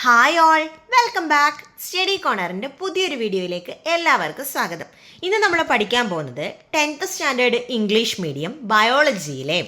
Hi all, welcome back. Study കോർണറിൻ്റെ പുതിയൊരു വീഡിയോയിലേക്ക് എല്ലാവർക്കും സ്വാഗതം. ഇന്ന് നമ്മൾ പഠിക്കാൻ പോകുന്നത് 10th സ്റ്റാൻഡേർഡ് ഇംഗ്ലീഷ് മീഡിയം ബയോളജിയിലെ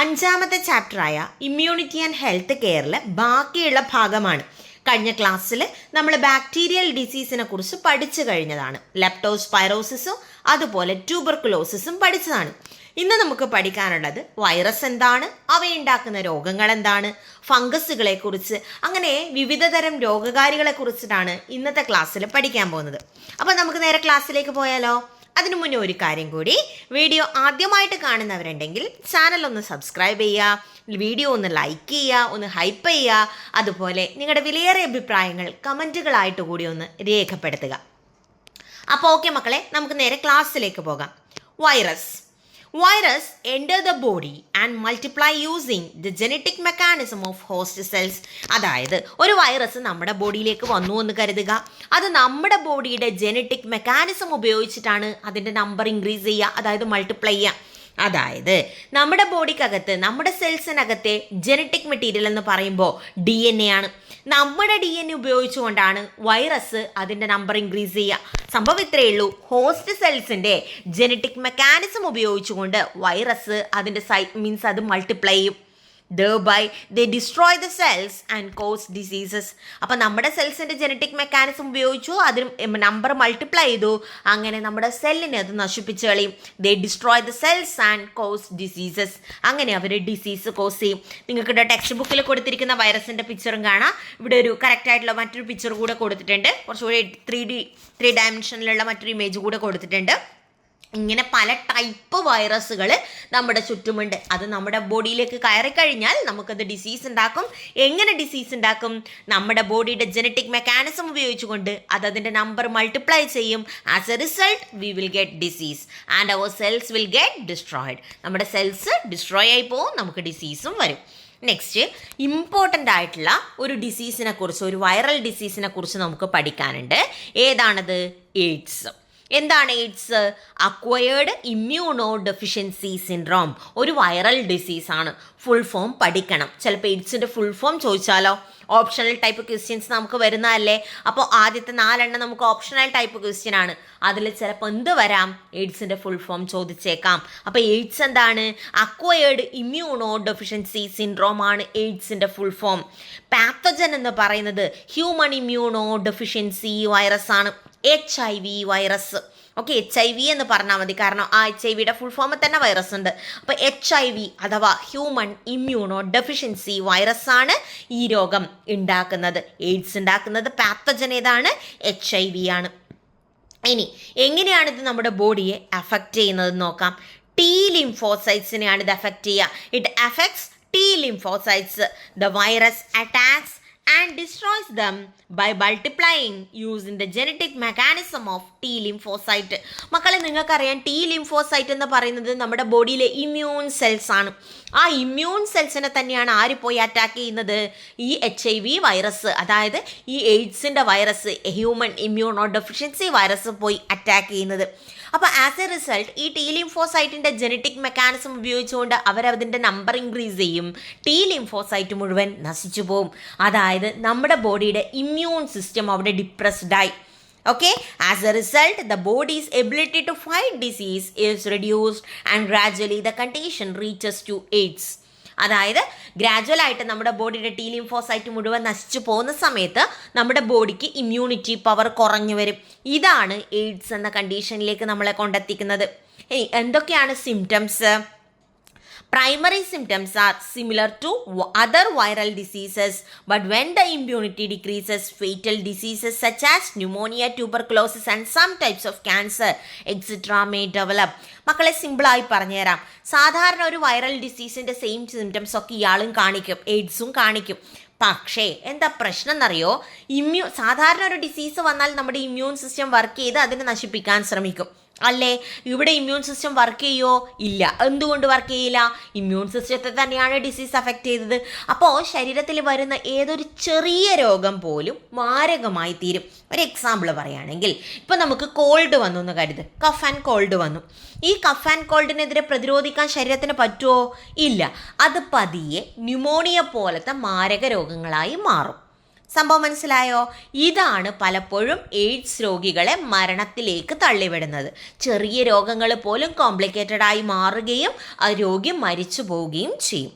5ാമത്തെ ചാപ്റ്ററായ ഇമ്മ്യൂണിറ്റി ആൻഡ് ഹെൽത്ത് കെയറിലെ ബാക്കിയുള്ള ഭാഗമാണ്. കഴിഞ്ഞ ക്ലാസ്സിൽ നമ്മൾ ബാക്ടീരിയൽ ഡിസീസിനെ കുറിച്ച് പഠിച്ചു കഴിഞ്ഞതാണ്. ലെപ്റ്റോസ്പൈറോസിസും അതുപോലെ ട്യൂബർകുലോസിസും പഠിച്ചതാണ്. ഇന്ന് നമുക്ക് പഠിക്കാനുള്ളത് വൈറസ് എന്താണ്, അവയുണ്ടാക്കുന്ന രോഗങ്ങൾ എന്താണ്, ഫംഗസുകളെ കുറിച്ച്, അങ്ങനെ വിവിധ തരം രോഗകാരികളെ കുറിച്ചിട്ടാണ് ഇന്നത്തെ ക്ലാസ്സിൽ പഠിക്കാൻ പോകുന്നത്. അപ്പോൾ നമുക്ക് നേരെ ക്ലാസ്സിലേക്ക് പോയാലോ? അതിനു മുന്നേ ഒരു കാര്യം കൂടി, വീഡിയോ ആദ്യമായിട്ട് കാണുന്നവരുണ്ടെങ്കിൽ ചാനൽ ഒന്ന് സബ്സ്ക്രൈബ് ചെയ്യുക, വീഡിയോ ഒന്ന് ലൈക്ക് ചെയ്യുക, ഒന്ന് ഹൈപ്പ് ചെയ്യുക, അതുപോലെ നിങ്ങളുടെ വിലയേറിയ അഭിപ്രായങ്ങൾ കമൻറ്റുകളായിട്ട് കൂടി ഒന്ന് രേഖപ്പെടുത്തുക. അപ്പോൾ ഓക്കെ മക്കളെ, നമുക്ക് നേരെ ക്ലാസ്സിലേക്ക് പോകാം. Virus enter the body and multiply using the genetic mechanism of host cells. അതായത് ഒരു വൈറസ് നമ്മുടെ ബോഡിയിലേക്ക് വന്നു എന്ന് കരുതുക. അത് നമ്മുടെ ബോഡിയുടെ ജെനറ്റിക് മെക്കാനിസം ഉപയോഗിച്ചിട്ടാണ് അതിൻ്റെ നമ്പർ ഇൻക്രീസ് ചെയ്യുക, അതായത് മൾട്ടിപ്ലൈ ചെയ്യുക. അതായത് നമ്മുടെ ബോഡിക്കകത്ത്, നമ്മുടെ സെൽസിനകത്തെ ജെനറ്റിക് മെറ്റീരിയൽ എന്ന് പറയുമ്പോൾ DNA ആണ്. നമ്മുടെ DNA ഉപയോഗിച്ചുകൊണ്ടാണ് വൈറസ് അതിൻ്റെ നമ്പർ ഇൻക്രീസ് ചെയ്യുക. സംഭവം ഇത്രയേ ഉള്ളൂ. ഹോസ്റ്റ് സെൽസിൻ്റെ ജെനറ്റിക് മെക്കാനിസം ഉപയോഗിച്ചുകൊണ്ട് വൈറസ് അതിൻ്റെ മീൻസ് അത് മൾട്ടിപ്ലൈ ചെയ്യും. Thereby they destroy the cells and cause diseases. അപ്പോൾ നമ്മുടെ സെൽസിൻ്റെ ജെനറ്റിക് മെക്കാനിസം ഉപയോഗിച്ചു, അതിന് നമ്പർ മൾട്ടിപ്ലൈ ചെയ്തു, അങ്ങനെ നമ്മുടെ സെല്ലിനെ അത് നശിപ്പിച്ച് കളയും. They destroy the cells and cause diseases. അങ്ങനെ അവർ ഡിസീസ് കോസ് ചെയ്യും. നിങ്ങൾക്ക് ടെക്സ്റ്റ് ബുക്കിൽ കൊടുത്തിരിക്കുന്ന വൈറസിൻ്റെ പിക്ചറും കാണാം. ഇവിടെ ഒരു കറക്റ്റായിട്ടുള്ള മറ്റൊരു പിക്ചർ കൂടെ കൊടുത്തിട്ടുണ്ട്. കുറച്ചുകൂടി 3 ഡയമെൻഷനിലുള്ള മറ്റൊരു ഇമേജ് കൂടെ കൊടുത്തിട്ടുണ്ട്. ഇങ്ങനെ പല ടൈപ്പ് വൈറസുകൾ നമ്മുടെ ചുറ്റുമുണ്ട്. അത് നമ്മുടെ ബോഡിയിലേക്ക് കയറിക്കഴിഞ്ഞാൽ നമുക്കത് ഡിസീസ് ഉണ്ടാക്കും. എങ്ങനെ ഡിസീസ് ഉണ്ടാക്കും? നമ്മുടെ ബോഡിയുടെ ജെനറ്റിക് മെക്കാനിസം ഉപയോഗിച്ചുകൊണ്ട് അത് അതിൻ്റെ നമ്പർ മൾട്ടിപ്ലൈ ചെയ്യും. As a result we will get disease and our cells will get destroyed. നമ്മുടെ സെൽസ് ഡിസ്ട്രോയ് ആയി പോവും, നമുക്ക് ഡിസീസും വരും. നെക്സ്റ്റ്, ഇമ്പോർട്ടൻ്റ് ആയിട്ടുള്ള ഒരു ഡിസീസിനെ കുറിച്ച്, ഒരു വൈറൽ ഡിസീസിനെ കുറിച്ച് നമുക്ക് പഠിക്കാനുണ്ട്. ഏതാണത്? എയ്ഡ്സ്. എന്താണ് AIDS? Acquired immunodeficiency syndrome. ഒരു വൈറൽ ഡിസീസാണ്. ഫുൾ ഫോം പഠിക്കണം. ചിലപ്പോൾ എയ്ഡ്സിൻ്റെ ഫുൾ ഫോം ചോദിച്ചാലോ? ഓപ്ഷണൽ ടൈപ്പ് ക്വസ്റ്റ്യൻസ് നമുക്ക് വരുന്നതല്ലേ. അപ്പോൾ ആദ്യത്തെ 4 നമുക്ക് ഓപ്ഷണൽ ടൈപ്പ് ക്വസ്റ്റ്യൻ ആണ്. അതിൽ ചിലപ്പോൾ എന്ത് വരാം? എയ്ഡ്സിൻ്റെ ഫുൾ ഫോം ചോദിച്ചേക്കാം. അപ്പോൾ എയ്ഡ്സ് എന്താണ്? അക്വയേർഡ് ഇമ്മ്യൂണോ ഡെഫിഷ്യൻസി സിൻഡ്രോം ആണ് എയ്ഡ്സിൻ്റെ ഫുൾ ഫോം. പാത്തജൻ എന്ന് പറയുന്നത് ഹ്യൂമൺ ഇമ്മ്യൂണോ ഡെഫിഷ്യൻസി വൈറസ് ആണ്, HIV വൈറസ്. ഓക്കെ, HIV എന്ന് പറഞ്ഞാൽ മതി, കാരണം ആ HIV ഫുൾ ഫോമിൽ തന്നെ വൈറസ് ഉണ്ട്. അപ്പോൾ HIV അഥവാ ഹ്യൂമൺ ഇമ്മ്യൂണോ ഡെഫിഷ്യൻസി വൈറസ് ആണ് ഈ രോഗം ഉണ്ടാക്കുന്നത്. എയ്ഡ്സ് ഉണ്ടാക്കുന്നത് പാത്തജൻ ഏതാണ്? HIV ആണ്. ഇനി എങ്ങനെയാണ് ഇത് നമ്മുടെ ബോഡിയെ അഫക്റ്റ് ചെയ്യുന്നത് നോക്കാം. T ലിംഫോസൈറ്റ്സിനെയാണ് ഇത് അഫക്റ്റ് ചെയ്യുക. It affects T lymphocytes. The virus attacks and destroys them by multiplying using the genetic mechanism of T lymphocyte. മക്കളെ, നിങ്ങൾക്കറിയാം T lymphocyte എന്ന് പറയുന്നത് നമ്മുടെ ബോഡിയിലെ ഇമ്മ്യൂൺ സെൽസ് ആണ്. ആ ഇമ്മ്യൂൺ സെൽസിനെ തന്നെയാണ് ആര് പോയി അറ്റാക്ക് ചെയ്യുന്നത്? ഈ HIV വൈറസ്, അതായത് ഈ എയ്ഡ്സിൻ്റെ virus, human immunodeficiency virus പോയി അറ്റാക്ക് ചെയ്യുന്നത്. അപ്പോൾ ആസ് എ റിസൾട്ട് ഈ T ലിംഫോസൈറ്റിൻ്റെ ജെനറ്റിക് മെക്കാനിസം ഉപയോഗിച്ചുകൊണ്ട് അവരതിൻ്റെ നമ്പർ ഇൻക്രീസ് ചെയ്യും. T ലിംഫോസൈറ്റ് മുഴുവൻ നശിച്ചു പോവും. അതായത് നമ്മുടെ ബോഡിയുടെ ഇമ്മ്യൂൺ സിസ്റ്റം അവിടെ ഡിപ്രസ്ഡ് ആയി. Okay, as a result, the body's ability to fight disease is reduced and gradually the condition reaches to AIDS. അതായത് ഗ്രാജുവലായിട്ട് നമ്മുടെ ബോഡിയുടെ T ലിംഫോസൈറ്റ് മുഴുവൻ നശിച്ചു പോകുന്ന സമയത്ത് നമ്മുടെ ബോഡിക്ക് ഇമ്മ്യൂണിറ്റി പവർ കുറഞ്ഞു വരും. ഇതാണ് എയ്ഡ്സ് എന്ന കണ്ടീഷനിലേക്ക് നമ്മളെ കൊണ്ടെത്തിക്കുന്നത്. ഇനി എന്തൊക്കെയാണ് symptoms? Primary symptoms are similar to other viral diseases, but when the immunity decreases, fatal diseases such as pneumonia, tuberculosis and some types of cancer, etc. may develop. മക്കളെ, സിമ്പിളായി പറഞ്ഞുതരാം. സാധാരണ ഒരു വൈറൽ ഡിസീസിൻ്റെ സെയിം സിംറ്റംസ് ഒക്കെ ഇയാളും കാണിക്കും, എയ്ഡ്സും കാണിക്കും. പക്ഷേ എന്താ പ്രശ്നം എന്നറിയോ? സാധാരണ ഒരു ഡിസീസ് വന്നാൽ നമ്മുടെ ഇമ്മ്യൂൺ സിസ്റ്റം വർക്ക് ചെയ്ത് അതിനെ നശിപ്പിക്കാൻ ശ്രമിക്കും, അല്ലേ? ഇവിടെ ഇമ്മ്യൂൺ സിസ്റ്റം വർക്ക് ചെയ്യുമോ? ഇല്ല. എന്തുകൊണ്ട് വർക്ക് ചെയ്യില്ല? ഇമ്മ്യൂൺ സിസ്റ്റത്തെ തന്നെയാണ് ഡിസീസ് അഫക്റ്റ് ചെയ്തത്. അപ്പോൾ ശരീരത്തിൽ വരുന്ന ഏതൊരു ചെറിയ രോഗം പോലും മാരകമായി തീരും. ഒരു എക്സാമ്പിൾ പറയുകയാണെങ്കിൽ, ഇപ്പോൾ നമുക്ക് കോൾഡ് വന്നു എന്ന് കരുത്, കഫ് ആൻഡ് കോൾഡ് വന്നു. ഈ കഫ് ആൻഡ് കോൾഡിനെതിരെ പ്രതിരോധിക്കാൻ ശരീരത്തിന് പറ്റുമോ? ഇല്ല. അത് പതിയെ ന്യൂമോണിയ പോലത്തെ മാരക രോഗങ്ങളായി മാറും. സംഭവം മനസ്സിലായോ? ഇതാണ് പലപ്പോഴും എയ്ഡ്സ് രോഗികളെ മരണത്തിലേക്ക് തള്ളിവിടുന്നത്. ചെറിയ രോഗങ്ങൾ പോലും കോംപ്ലിക്കേറ്റഡ് ആയി മാറുകയും ആ രോഗി മരിച്ചു പോവുകയും ചെയ്യും.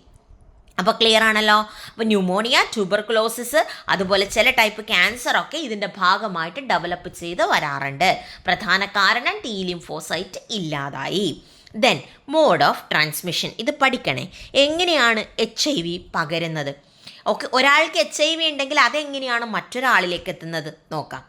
അപ്പോൾ ക്ലിയർ ആണല്ലോ. അപ്പോൾ ന്യൂമോണിയ, ട്യൂബർകുലോസിസ്, അതുപോലെ ചില ടൈപ്പ് ക്യാൻസർ ഒക്കെ ഇതിൻ്റെ ഭാഗമായിട്ട് ഡെവലപ്പ് ചെയ്ത് വരാറുണ്ട്. പ്രധാന കാരണം T ലിംഫോസൈറ്റ് ഇല്ലാതായി. ദെൻ മോഡ് ഓഫ് ട്രാൻസ്മിഷൻ, ഇത് പഠിക്കണേ. എങ്ങനെയാണ് HIV പകരുന്നത്? ഓക്കെ, ഒരാൾക്ക് HIV ഉണ്ടെങ്കിൽ അതെങ്ങനെയാണ് മറ്റൊരാളിലേക്ക് എത്തുന്നത് നോക്കാം.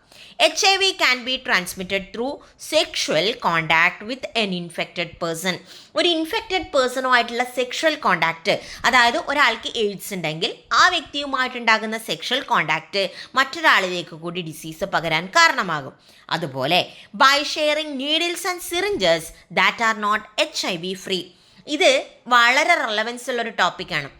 HIV can be transmitted through sexual contact with an infected person. ഒരു ഇൻഫെക്റ്റഡ് പേഴ്സണുമായിട്ടുള്ള സെക്ഷൽ കോണ്ടാക്റ്റ്, അതായത് ഒരാൾക്ക് എയ്ഡ്സ് ഉണ്ടെങ്കിൽ ആ വ്യക്തിയുമായിട്ടുണ്ടാകുന്ന സെക്ഷൽ കോണ്ടാക്റ്റ് മറ്റൊരാളിലേക്ക് കൂടി ഡിസീസ് പകരാൻ കാരണമാകും. അതുപോലെ by sharing needles and syringes that are not HIV free. ഇത് വളരെ റെലവൻസ് ഉള്ളൊരു ടോപ്പിക്കാണ്.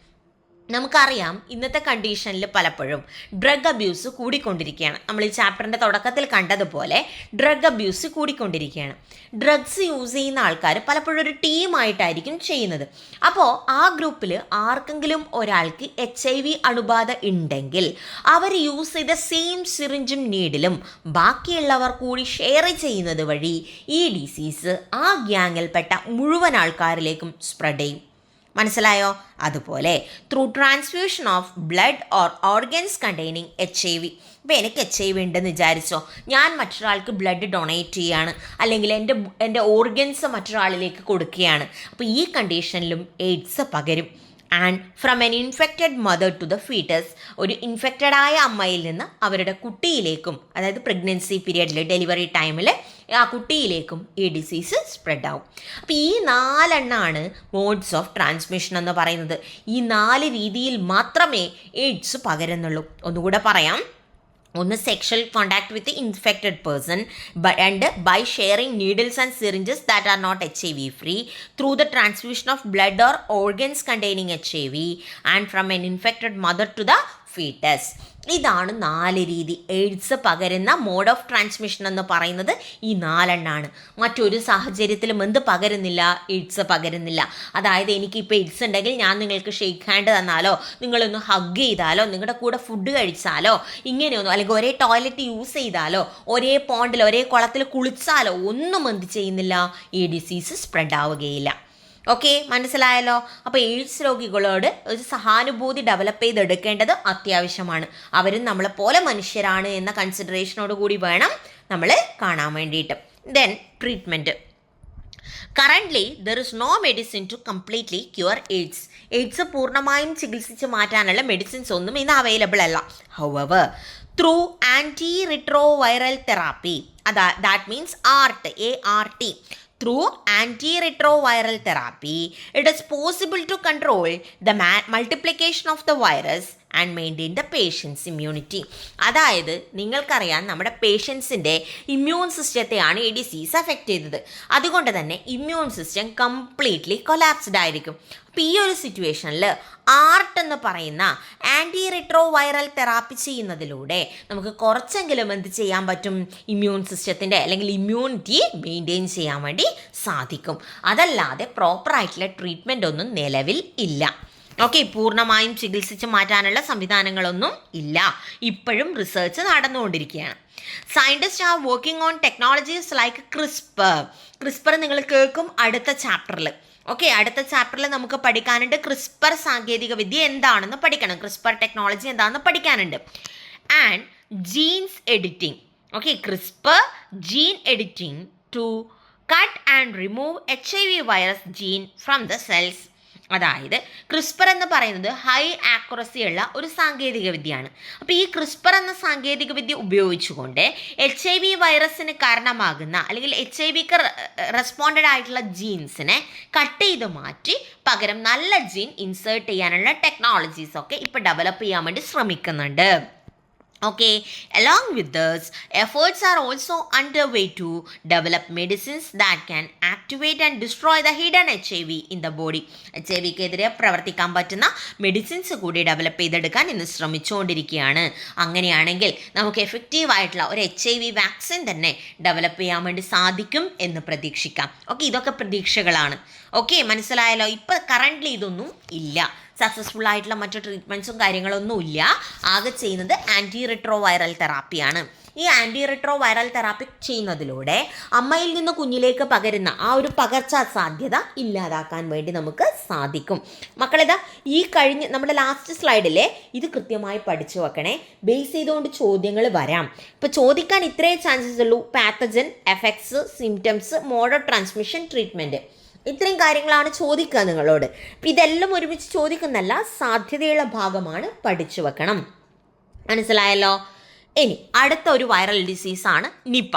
നമുക്കറിയാം ഇന്നത്തെ കണ്ടീഷനിൽ പലപ്പോഴും ഡ്രഗ് അബ്യൂസ് കൂടിക്കൊണ്ടിരിക്കുകയാണ്. നമ്മൾ ഈ ചാപ്റ്ററിൻ്റെ തുടക്കത്തിൽ കണ്ടതുപോലെ ഡ്രഗ് അബ്യൂസ് കൂടിക്കൊണ്ടിരിക്കുകയാണ്. ഡ്രഗ്സ് യൂസ് ചെയ്യുന്ന ആൾക്കാർ പലപ്പോഴും ഒരു ടീമായിട്ടായിരിക്കും ചെയ്യുന്നത്. അപ്പോൾ ആ ഗ്രൂപ്പിൽ ആർക്കെങ്കിലും ഒരാൾക്ക് HIV അണുബാധ ഉണ്ടെങ്കിൽ അവർ യൂസ് ചെയ്ത സെയിം സിറിഞ്ചും നീഡിലും ബാക്കിയുള്ളവർ കൂടി ഷെയർ ചെയ്യുന്നത് വഴി ഈ ഡിസീസ് ആ ഗ്യാങ്ങിൽപ്പെട്ട മുഴുവൻ ആൾക്കാരിലേക്കും സ്പ്രെഡ് ചെയ്യും. മനസ്സിലായോ? അതുപോലെ through transfusion of blood or organs containing HIV. ഇപ്പോൾ എനിക്ക് HIV ഉണ്ടെന്ന് വിചാരിച്ചോ, ഞാൻ മറ്റൊരാൾക്ക് ബ്ലഡ് ഡൊണേറ്റ് ചെയ്യുകയാണ്, അല്ലെങ്കിൽ എൻ്റെ ഓർഗൻസ് മറ്റൊരാളിലേക്ക് കൊടുക്കുകയാണ്. അപ്പോൾ ഈ കണ്ടീഷനിലും എയ്ഡ്സ് പകരും. And from an infected mother to the foetus, ഒരു ഇൻഫെക്റ്റഡായ അമ്മയിൽ നിന്ന് അവരുടെ കുട്ടിയിലേക്കും, അതായത് പ്രഗ്നൻസി പീരിയഡിൽ ഡെലിവറി ടൈമിൽ ആ കുട്ടിയിലേക്കും ഈ ഡിസീസ് സ്പ്രെഡ് ആവും. അപ്പോൾ ഈ 4 മോഡ്സ് ഓഫ് ട്രാൻസ്മിഷൻ എന്ന് പറയുന്നത്. ഈ 4 രീതിയിൽ മാത്രമേ എയ്ഡ്സ് പകരുന്നുള്ളൂ. ഒന്നുകൂടെ പറയാം. ഒന്ന്, sexual contact with infected person, and by sharing needles and syringes that are not HIV free, through the transfusion of blood or organs containing HIV, and from an infected mother to the fetus. ഇതാണ് 4 രീതി. AIDS പകരുന്ന mode of transmission എന്ന് പറയുന്നത് ഈ 4 മറ്റൊരു സാഹചര്യത്തിലും എന്ത് പകരുന്നില്ല? AIDS പകരുന്നില്ല. അതായത് എനിക്കിപ്പോൾ എയ്ഡ്സ് ഉണ്ടെങ്കിൽ ഞാൻ നിങ്ങൾക്ക് ഷെയ്ക്ക് ഹാൻഡ് തന്നാലോ, നിങ്ങളൊന്ന് ഹഗ് ചെയ്താലോ, നിങ്ങളുടെ കൂടെ ഫുഡ് കഴിച്ചാലോ, ഇങ്ങനെയൊന്നും, അല്ലെങ്കിൽ ഒരേ ടോയ്ലറ്റ് യൂസ് ചെയ്താലോ, ഒരേ പോണ്ടിൽ ഒരേ കുളത്തിൽ കുളിച്ചാലോ ഒന്നും എന്ത് ചെയ്യുന്നില്ല? ഈ ഡിസീസ് സ്പ്രെഡ് ആവുകയില്ല. ഓക്കെ, മനസ്സിലായല്ലോ. അപ്പോൾ എയ്ഡ്സ് രോഗികളോട് ഒരു സഹാനുഭൂതി ഡെവലപ്പ് ചെയ്തെടുക്കേണ്ടത് അത്യാവശ്യമാണ്. അവരും നമ്മളെപ്പോലെ മനുഷ്യരാണ് എന്ന കൺസിഡറേഷനോട് കൂടി വേണം നമ്മൾ കാണാൻ വേണ്ടിയിട്ട്. Then treatment. Currently there is no medicine to completely cure AIDS. AIDS പൂർണ്ണമായും ചികിത്സിച്ച് മാറ്റാനുള്ള മെഡിസിൻസ് ഒന്നും ഇന്ന് അവൈലബിൾ അല്ല. However, through antiretroviral therapy, that means ART. Through antiretroviral therapy, it is possible to control the multiplication of the virus and maintain the patient's immunity. അതായത് നിങ്ങൾക്കറിയാം നമ്മുടെ പേഷ്യൻസിൻ്റെ immune സിസ്റ്റത്തെയാണ് ഈ ഡിസീസ് അഫക്റ്റ് ചെയ്തത്. അതുകൊണ്ട് തന്നെ ഇമ്മ്യൂൺ സിസ്റ്റം കംപ്ലീറ്റ്ലി കൊലാപ്സ്ഡ് ആയിരിക്കും. അപ്പോൾ ഈ ഒരു സിറ്റുവേഷനിൽ ART എന്ന് പറയുന്ന ആൻറ്റി റിട്രോവൈറൽ തെറാപ്പി ചെയ്യുന്നതിലൂടെ നമുക്ക് കുറച്ചെങ്കിലും എന്ത് ചെയ്യാൻ പറ്റും? ഇമ്മ്യൂൺ സിസ്റ്റത്തിൻ്റെ അല്ലെങ്കിൽ ഇമ്മ്യൂണിറ്റി മെയിൻറ്റെയിൻ ചെയ്യാൻ വേണ്ടി സാധിക്കും. അതല്ലാതെ പ്രോപ്പറായിട്ടുള്ള ട്രീറ്റ്മെൻ്റ് ഒന്നും നിലവിൽ ഇല്ല. ഓക്കെ, പൂർണ്ണമായും ചികിത്സിച്ച് മാറ്റാനുള്ള സംവിധാനങ്ങളൊന്നും ഇല്ല. ഇപ്പോഴും റിസർച്ച് നടന്നുകൊണ്ടിരിക്കുകയാണ്. Scientist are working on technologies like CRISPR നിങ്ങൾ കേൾക്കും അടുത്ത ചാപ്റ്ററിൽ. ഓക്കെ, അടുത്ത ചാപ്റ്ററിൽ നമുക്ക് പഠിക്കാനുണ്ട് ക്രിസ്പർ സാങ്കേതിക വിദ്യ എന്താണെന്ന് പഠിക്കണം, ക്രിസ്പർ ടെക്നോളജി എന്താണെന്ന് പഠിക്കാനുണ്ട്. And genes editing. Okay, CRISPR gene editing to cut and remove HIV virus gene from the cells. അതായത് ക്രിസ്പർ എന്ന് പറയുന്നത് ഹൈ ആക്യുറസി ഉള്ള ഒരു സാങ്കേതിക വിദ്യയാണ്. അപ്പോൾ ഈ ക്രിസ്പർ എന്ന സാങ്കേതിക വിദ്യ ഉപയോഗിച്ചുകൊണ്ട് HIV വൈറസിന് കാരണമാകുന്ന അല്ലെങ്കിൽ HIVക്ക് റെസ്പോണ്ടഡ് ആയിട്ടുള്ള ജീൻസിനെ കട്ട് ചെയ്ത് മാറ്റി പകരം നല്ല ജീൻ ഇൻസേർട്ട് ചെയ്യാനുള്ള ടെക്നോളജീസൊക്കെ ഇപ്പോൾ ഡെവലപ്പ് ചെയ്യാൻ വേണ്ടി ശ്രമിക്കുന്നുണ്ട്. Okay, along with this, efforts are also underway to develop medicines that can activate and destroy the hidden HIV in the body. HIVക്കെതിരെ പ്രവർത്തിക്കാൻ പറ്റുന്ന മെഡിസിൻസ് കൂടി ഡെവലപ്പ് ചെയ്തെടുക്കാൻ ഇന്ന് ശ്രമിച്ചുകൊണ്ടിരിക്കുകയാണ്. അങ്ങനെയാണെങ്കിൽ നമുക്ക് എഫക്റ്റീവ് ആയിട്ടുള്ള ഒരു HIV വാക്സിൻ തന്നെ ഡെവലപ്പ് ചെയ്യാൻ വേണ്ടി സാധിക്കും എന്ന് പ്രതീക്ഷിക്കാം. ഓക്കെ, ഇതൊക്കെ പ്രതീക്ഷകളാണ്. ഓക്കെ, മനസ്സിലായല്ലോ. ഇപ്പോൾ കറൻ്റ്ലി ഇതൊന്നും ഇല്ല. സക്സസ്ഫുൾ ആയിട്ടുള്ള മറ്റു ട്രീറ്റ്മെൻറ്റ്സും കാര്യങ്ങളൊന്നും ഇല്ല. ആകെ ചെയ്യുന്നത് ആൻറ്റി റിട്രോ വൈറൽ തെറാപ്പിയാണ്. ഈ ആൻറ്റി റിട്രോ വൈറൽ തെറാപ്പി ചെയ്യുന്നതിലൂടെ അമ്മയിൽ നിന്ന് കുഞ്ഞിലേക്ക് പകരുന്ന ആ ഒരു പകർച്ചാ സാധ്യത ഇല്ലാതാക്കാൻ വേണ്ടി നമുക്ക് സാധിക്കും. മക്കളിതാ ഈ നമ്മുടെ ലാസ്റ്റ് സ്ലൈഡിലെ ഇത് കൃത്യമായി പഠിച്ചു വെക്കണേ. ബേസ് ചെയ്തുകൊണ്ട് ചോദ്യങ്ങൾ വരാം. ഇപ്പോൾ ചോദിക്കാൻ ഇത്രേ ചാൻസസ് ഉള്ളൂ. Pathogen, effects, symptoms, mode of transmission, treatment, ഇത്രയും കാര്യങ്ങളാണ് ചോദിക്കുക നിങ്ങളോട്. അപ്പം ഇതെല്ലാം ഒരുമിച്ച് ചോദിക്കുന്നല്ല, സാധ്യതയുള്ള ഭാഗമാണ്, പഠിച്ചു വെക്കണം. മനസ്സിലായല്ലോ? ഇനി അടുത്ത ഒരു വൈറൽ ഡിസീസാണ് നിപ്പ.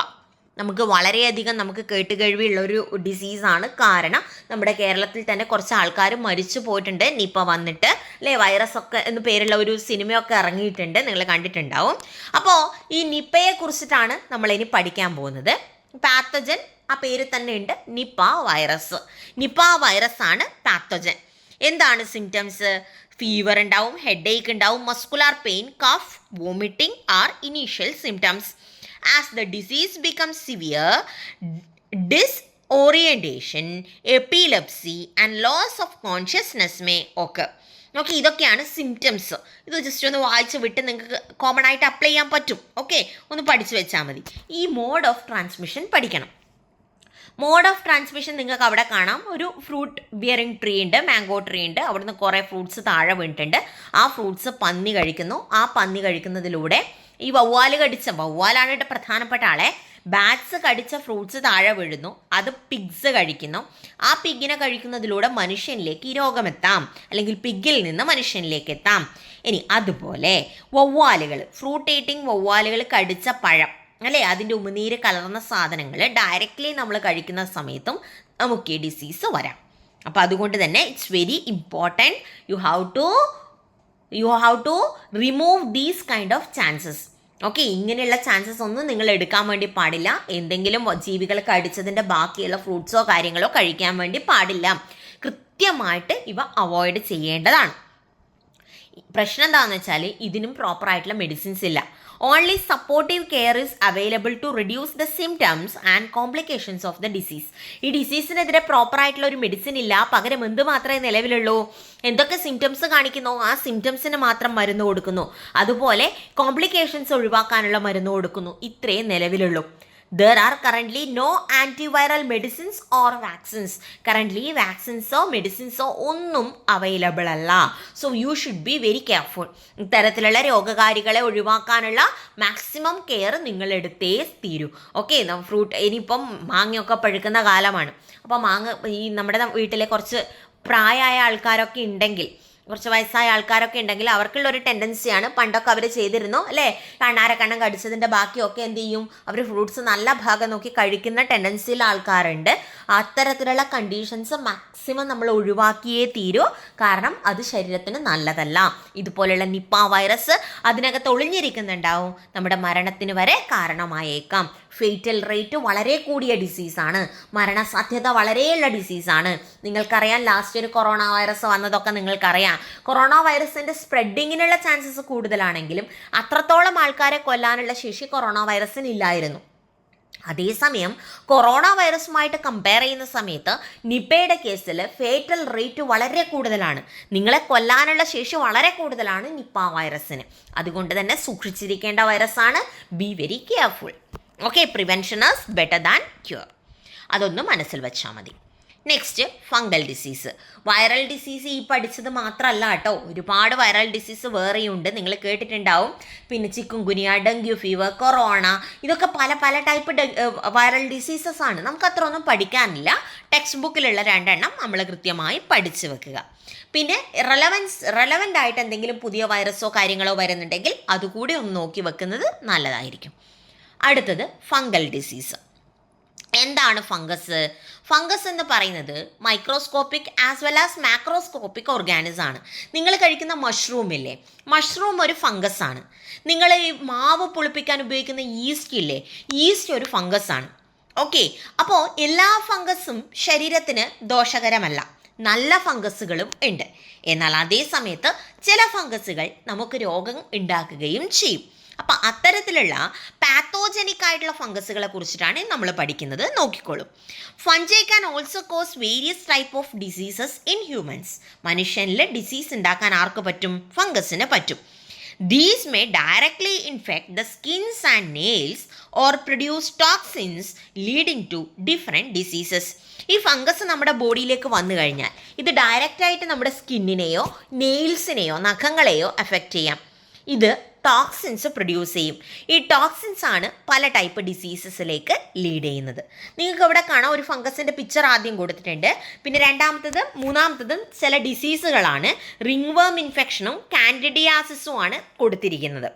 വളരെയധികം കേട്ടുകേഴ്വിയുള്ളൊരു ഡിസീസാണ്. കാരണം നമ്മുടെ കേരളത്തിൽ തന്നെ കുറച്ച് ആൾക്കാർ മരിച്ചു പോയിട്ടുണ്ട് നിപ്പ വന്നിട്ട്, അല്ലേ? വൈറസൊക്കെ എന്ന് പേരുള്ള ഒരു സിനിമയൊക്കെ ഇറങ്ങിയിട്ടുണ്ട്, നിങ്ങൾ കണ്ടിട്ടുണ്ടാവും. അപ്പോൾ ഈ നിപ്പയെ കുറിച്ചിട്ടാണ് നമ്മളിനി പഠിക്കാൻ പോകുന്നത്. പാത്തജൻ ആ പേര് തന്നെ ഉണ്ട്, നിപ്പ വൈറസ്. നിപ്പ വൈറസ് ആണ് പാത്തജൻ. എന്താണ് സിംറ്റംസ്? ഫീവർ ഉണ്ടാവും, ഹെഡ് ഏക്ക് ഉണ്ടാവും, muscular pain, cough, vomiting are initial symptoms. As the disease becomes severe, disorientation, epilepsy and loss of consciousness may occur. Okay, ഇതൊക്കെയാണ് symptoms. ഇത് just ഒന്ന് വായിച്ച് വിട്ട് നിങ്ങൾക്ക് കോമൺ ആയിട്ട് അപ്ലൈ ചെയ്യാൻ പറ്റും. ഓക്കെ, ഒന്ന് പഠിച്ചു വെച്ചാൽ മതി. ഈ മോഡ് ഓഫ് ട്രാൻസ്മിഷൻ പഠിക്കണം. മോഡ് ഓഫ് ട്രാൻസ്മിഷൻ നിങ്ങൾക്ക് അവിടെ കാണാം. ഒരു ഫ്രൂട്ട് ബിയറിംഗ് ട്രീ ഉണ്ട്, മാംഗോ ട്രീ ഉണ്ട്. അവിടുന്ന് കുറേ ഫ്രൂട്ട്സ് താഴെ വീണിട്ടുണ്ട്. ആ ഫ്രൂട്ട്സ് പന്നി കഴിക്കുന്നു. ആ പന്നി കഴിക്കുന്നതിലൂടെ ഈ വവ്വാലാണ് പ്രധാനപ്പെട്ട ആളെ. ബാറ്റ്സ് കടിച്ച ഫ്രൂട്ട്സ് താഴെ വീഴുന്നു, അത് പിഗ്സ് കഴിക്കുന്നു. ആ പിഗിനെ കഴിക്കുന്നതിലൂടെ മനുഷ്യനിലേക്ക് ഈ രോഗമെത്താം, അല്ലെങ്കിൽ പിഗിൽ നിന്ന് മനുഷ്യനിലേക്ക് എത്താം. ഇനി അതുപോലെ ഫ്രൂട്ട് ഈറ്റിംഗ് വവ്വാലുകൾ കടിച്ച പഴം, അല്ലേ, അതിൻ്റെ ഉമിനീര് കലർന്ന സാധനങ്ങൾ ഡയറക്റ്റ്ലി നമ്മൾ കഴിക്കുന്ന സമയത്തും നമുക്ക് ഈ ഡിസീസ് വരാം. അപ്പോൾ അതുകൊണ്ട് തന്നെ it's very important. You have to remove these kind of chances. Okay, ഇങ്ങനെയുള്ള ചാൻസസ് ഒന്നും നിങ്ങൾ എടുക്കാൻ വേണ്ടി പാടില്ല. എന്തെങ്കിലും ജീവികൾ കടിച്ചതിൻ്റെ ബാക്കിയുള്ള ഫ്രൂട്ട്സോ കാര്യങ്ങളോ കഴിക്കാൻ വേണ്ടി പാടില്ല. കൃത്യമായിട്ട് ഇവ അവോയ്ഡ് ചെയ്യേണ്ടതാണ്. പ്രശ്നം എന്താണെന്ന് വെച്ചാൽ ഇതിനും പ്രോപ്പറായിട്ടുള്ള മെഡിസിൻസ് ഇല്ല. Only supportive care is available to reduce the symptoms and complications of the disease. ഈ ഡിസീസിനെതിരെ പ്രോപ്പറായിട്ടുള്ള ഒരു മെഡിസിൻ ഇല്ല. പകരം എന്ത് മാത്രമേ നിലവിലുള്ളൂ? എന്തൊക്കെ സിംറ്റംസ് കാണിക്കുന്നോ ആ സിംറ്റംസിന് മാത്രം മരുന്ന് കൊടുക്കുന്നു. അതുപോലെ കോംപ്ലിക്കേഷൻസ് ഒഴിവാക്കാനുള്ള മരുന്ന് കൊടുക്കുന്നു. ഇത്രയേ നിലവിലുള്ളൂ. There are currently no antiviral medicines or vaccines. Currently vaccines or medicines ഒന്നും അവൈലബിൾ അല്ല. So you should be very careful. ഇത്തരത്തിലുള്ള രോഗകാരികളെ ഒഴിവാക്കാനുള്ള മാക്സിമം കെയർ നിങ്ങൾ എടുത്തേ തീരൂ. ഓക്കെ, ഫ്രൂട്ട് ഇനിയിപ്പം മാങ്ങയൊക്കെ പഴുക്കുന്ന കാലമാണ്. അപ്പോൾ നമ്മുടെ വീട്ടിലെ കുറച്ച് പ്രായമായ ആൾക്കാരൊക്കെ ഉണ്ടെങ്കിൽ, കുറച്ച് വയസ്സായ ആൾക്കാരൊക്കെ ഉണ്ടെങ്കിൽ അവർക്കുള്ള ഒരു ടെൻഡൻസിയാണ്, പണ്ടൊക്കെ അവർ ചെയ്തിരുന്നു, അല്ലേ? കണ്ണാരക്കണ്ണം കടിച്ചതിൻ്റെ ബാക്കിയൊക്കെ എന്ത് ചെയ്യും? അവർ ഫ്രൂട്ട്സ് നല്ല ഭാഗം നോക്കി കഴിക്കുന്ന ടെൻഡൻസിയുള്ള ആൾക്കാരുണ്ട്. അത്തരത്തിലുള്ള കണ്ടീഷൻസ് മാക്സിമം നമ്മൾ ഒഴിവാക്കിയേ തീരൂ. കാരണം അത് ശരീരത്തിന് നല്ലതല്ല. ഇതുപോലെയുള്ള നിപ്പ വൈറസ് അതിനകത്ത് ഒളിഞ്ഞിരിക്കുന്നുണ്ടാവും, നമ്മുടെ മരണത്തിന് വരെ കാരണമായേക്കാം. ഫേറ്റൽ റേറ്റ് വളരെ കൂടിയ ഡിസീസാണ്. മരണസാധ്യത വളരെയുള്ള ഡിസീസാണ്. നിങ്ങൾക്കറിയാം, ലാസ്റ്റ് ഒരു കൊറോണ വൈറസ് വന്നതൊക്കെ നിങ്ങൾക്കറിയാം. കൊറോണ വൈറസിൻ്റെ സ്പ്രെഡിങ്ങിനുള്ള ചാൻസസ് കൂടുതലാണെങ്കിലും അത്രത്തോളം ആൾക്കാരെ കൊല്ലാനുള്ള ശേഷി കൊറോണ വൈറസിന് ഇല്ലായിരുന്നു. അതേസമയം കൊറോണ വൈറസുമായിട്ട് കമ്പയർ ചെയ്യുന്ന സമയത്ത് നിപ്പയുടെ കേസിൽ ഫേറ്റൽ റേറ്റ് വളരെ കൂടുതലാണ്. നിങ്ങളെ കൊല്ലാനുള്ള ശേഷി വളരെ കൂടുതലാണ് നിപ്പ വൈറസിന്. അതുകൊണ്ട് തന്നെ സൂക്ഷിച്ചിരിക്കേണ്ട വൈറസാണ്. Be very careful. Okay, prevention is better than cure. അതൊന്നും മനസ്സിൽ വെച്ചാൽ മതി. Next, fungal disease. Viral disease ഈ പഠിച്ചത് മാത്രമല്ല കേട്ടോ, ഒരുപാട് വൈറൽ ഡിസീസ് വേറെയുണ്ട്, നിങ്ങൾ കേട്ടിട്ടുണ്ടാവും. പിന്നെ ചിക്കുൻഗുനിയ, ഡെങ്കു ഫീവർ, കൊറോണ, ഇതൊക്കെ പല ടൈപ്പ് വൈറൽ ഡിസീസസ് ആണ്. നമുക്ക് അത്ര ഒന്നും പഠിക്കാനില്ല. ടെക്സ്റ്റ് ബുക്കിലുള്ള 2 എണ്ണം നമ്മൾ കൃത്യമായി പഠിച്ചു വെക്കുക. പിന്നെ റെലവൻ്റ് ആയിട്ട് എന്തെങ്കിലും പുതിയ വൈറസോ കാര്യങ്ങളോ വരുന്നുണ്ടെങ്കിൽ അതുകൂടി ഒന്ന് നോക്കി വെക്കുന്നത് നല്ലതായിരിക്കും. അടുത്തത് ഫംഗൽ ഡിസീസ്. എന്താണ് ഫംഗസ്? ഫംഗസ് എന്ന് പറയുന്നത് microscopic as well as macroscopic organism ആണ്. നിങ്ങൾ കഴിക്കുന്ന മഷ്റൂമില്ലേ, മഷ്റൂം ഒരു ഫംഗസ് ആണ്. നിങ്ങൾ ഈ മാവ് പുളിപ്പിക്കാൻ ഉപയോഗിക്കുന്ന ഈസ്റ്റ് ഇല്ലേ, ഈസ്റ്റ് ഒരു ഫംഗസ് ആണ്. ഓക്കെ, അപ്പോൾ എല്ലാ ഫംഗസും ശരീരത്തിന് ദോഷകരമല്ല. നല്ല ഫംഗസുകളും ഉണ്ട്. എന്നാൽ അതേ സമയത്ത് ചില ഫംഗസുകൾ നമുക്ക് രോഗം ഉണ്ടാക്കുകയും ചെയ്യും. അപ്പം അത്തരത്തിലുള്ള പാത്തോജനിക് ആയിട്ടുള്ള ഫംഗസുകളെ കുറിച്ചിട്ടാണ് നമ്മൾ പഠിക്കുന്നത്. നോക്കിക്കോളൂ. Fungi can also cos various type of diseases in humans. മനുഷ്യനിൽ ഡിസീസ് ഉണ്ടാക്കാൻ ആർക്ക് പറ്റും? ഫംഗസിന് പറ്റും. These may directly infect the skins and nails or produce toxins leading to different diseases. ഈ ഫംഗസ് നമ്മുടെ ബോഡിയിലേക്ക് വന്നു കഴിഞ്ഞാൽ ഇത് ഡയറക്റ്റായിട്ട് നമ്മുടെ സ്കിന്നിനെയോ നെയിൽസിനെയോ നഖങ്ങളെയോ എഫക്റ്റ് ചെയ്യാം. ഇത് ടോക്സിൻസ് പ്രൊഡ്യൂസ് ചെയ്യും. ഈ ടോക്സിൻസ് ആണ് പല ടൈപ്പ് ഡിസീസസിലേക്ക് ലീഡ് ചെയ്യുന്നത്. നിങ്ങൾക്ക് ഇവിടെ കാണാം, ഒരു ഫംഗസിൻ്റെ പിക്ചർ ആദ്യം കൊടുത്തിട്ടുണ്ട്. പിന്നെ മൂന്നാമത്തതും ചില ഡിസീസുകളാണ്. റിംഗ് വേം ഇൻഫെക്ഷനും കാൻഡിഡിയാസിസും ആണ് കൊടുത്തിരിക്കുന്നത്.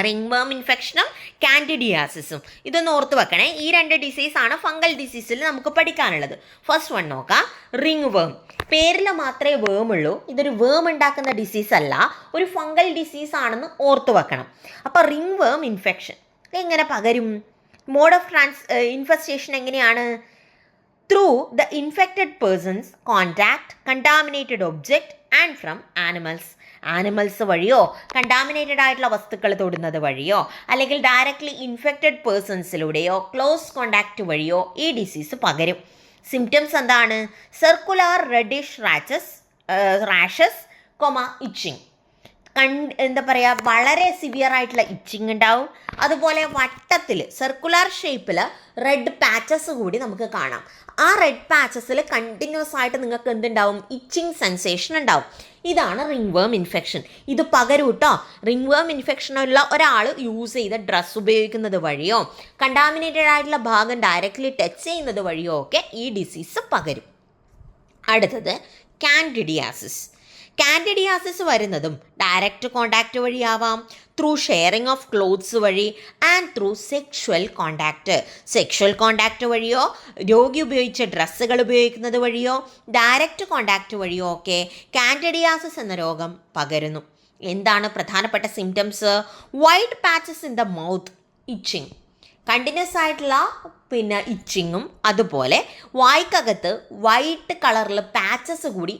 റിംഗ് വേം ഇൻഫെക്ഷനും കാൻഡിഡിയാസിസും ഇതൊന്ന് ഓർത്ത് വെക്കണേ. ഈ 2 ഡിസീസാണ് ഫംഗൽ ഡിസീസിൽ നമുക്ക് പഠിക്കാനുള്ളത്. ഫസ്റ്റ് വൺ നോക്കാം, റിംഗ് വേം. പേരിൽ മാത്രമേ വേം ഉള്ളൂ. ഇതൊരു വേം ഉണ്ടാക്കുന്ന ഡിസീസ് അല്ല, ഒരു ഫംഗൽ ഡിസീസ് ആണെന്ന് ഓർത്ത് വെക്കണം. അപ്പോൾ റിംഗ് വേം ഇൻഫെക്ഷൻ എങ്ങനെ പകരും? മോഡ് ഓഫ് ഇൻഫെസ്റ്റേഷൻ എങ്ങനെയാണ്? Through the infected person's contact contaminated object and from animals വഴിയോ കണ്ടാമിനേറ്റഡ് ആയിട്ടുള്ള വസ്തുക്കൾ തൊടുന്നത് വഴിയോ അല്ലെങ്കിൽ ഡയറക്റ്റ്ലി ഇൻഫെക്റ്റഡ് പേഴ്സൺസിലൂടെയോ ക്ലോസ് കോണ്ടാക്റ്റ് വഴിയോ ഈ ഡിസീസ് പകരും. സിംറ്റംസ് എന്താണ്? Circular reddish rashes, itching. എന്താ പറയുക, വളരെ സിവിയർ ആയിട്ടുള്ള ഇച്ചിങ് ഉണ്ടാവും. അതുപോലെ വട്ടത്തിൽ സർക്കുലർ ഷേപ്പിൽ റെഡ് പാച്ചസ് കൂടി നമുക്ക് കാണാം. ആ റെഡ് പാച്ചസിൽ കണ്ടിന്യൂസ് ആയിട്ട് നിങ്ങൾക്ക് എന്തുണ്ടാവും? ഇച്ചിങ് സെൻസേഷൻ ഉണ്ടാവും. ഇതാണ് റിംഗ് വേം ഇൻഫെക്ഷൻ. ഇത് പകരും കേട്ടോ. റിംഗ് വേം ഇൻഫെക്ഷനുള്ള ഒരാൾ യൂസ് ചെയ്ത ഡ്രസ്സ് ഉപയോഗിക്കുന്നത് വഴിയോ കണ്ടാമിനേറ്റഡ് ആയിട്ടുള്ള ഭാഗം ഡയറക്റ്റ്ലി ടച്ച് ചെയ്യുന്നത് വഴിയോ ഒക്കെ ഈ ഡിസീസ് പകരും. അടുത്തത് കാൻഡിഡിയാസിസ് വരുന്നതും ഡയറക്റ്റ് കോണ്ടാക്റ്റ് വഴിയാവാം, ത്രൂ ഷെയറിങ് ഓഫ് ക്ലോത്ത്സ് വഴി ആൻഡ് ത്രൂ സെക്ഷൽ കോണ്ടാക്റ്റ് വഴിയോ രോഗി ഉപയോഗിച്ച ഡ്രസ്സുകൾ ഉപയോഗിക്കുന്നത് വഴിയോ ഡയറക്റ്റ് കോണ്ടാക്റ്റ് വഴിയോ ഒക്കെ കാൻഡിഡിയാസിസ് എന്ന രോഗം പകരുന്നു. എന്താണ് പ്രധാനപ്പെട്ട symptoms? White patches in the mouth, itching, continuous ആയിട്ടുള്ള ഇച്ചിങ്ങും അതുപോലെ വായ്ക്കകത്ത് വൈറ്റ് കളറിൽ പാച്ചസ് കൂടി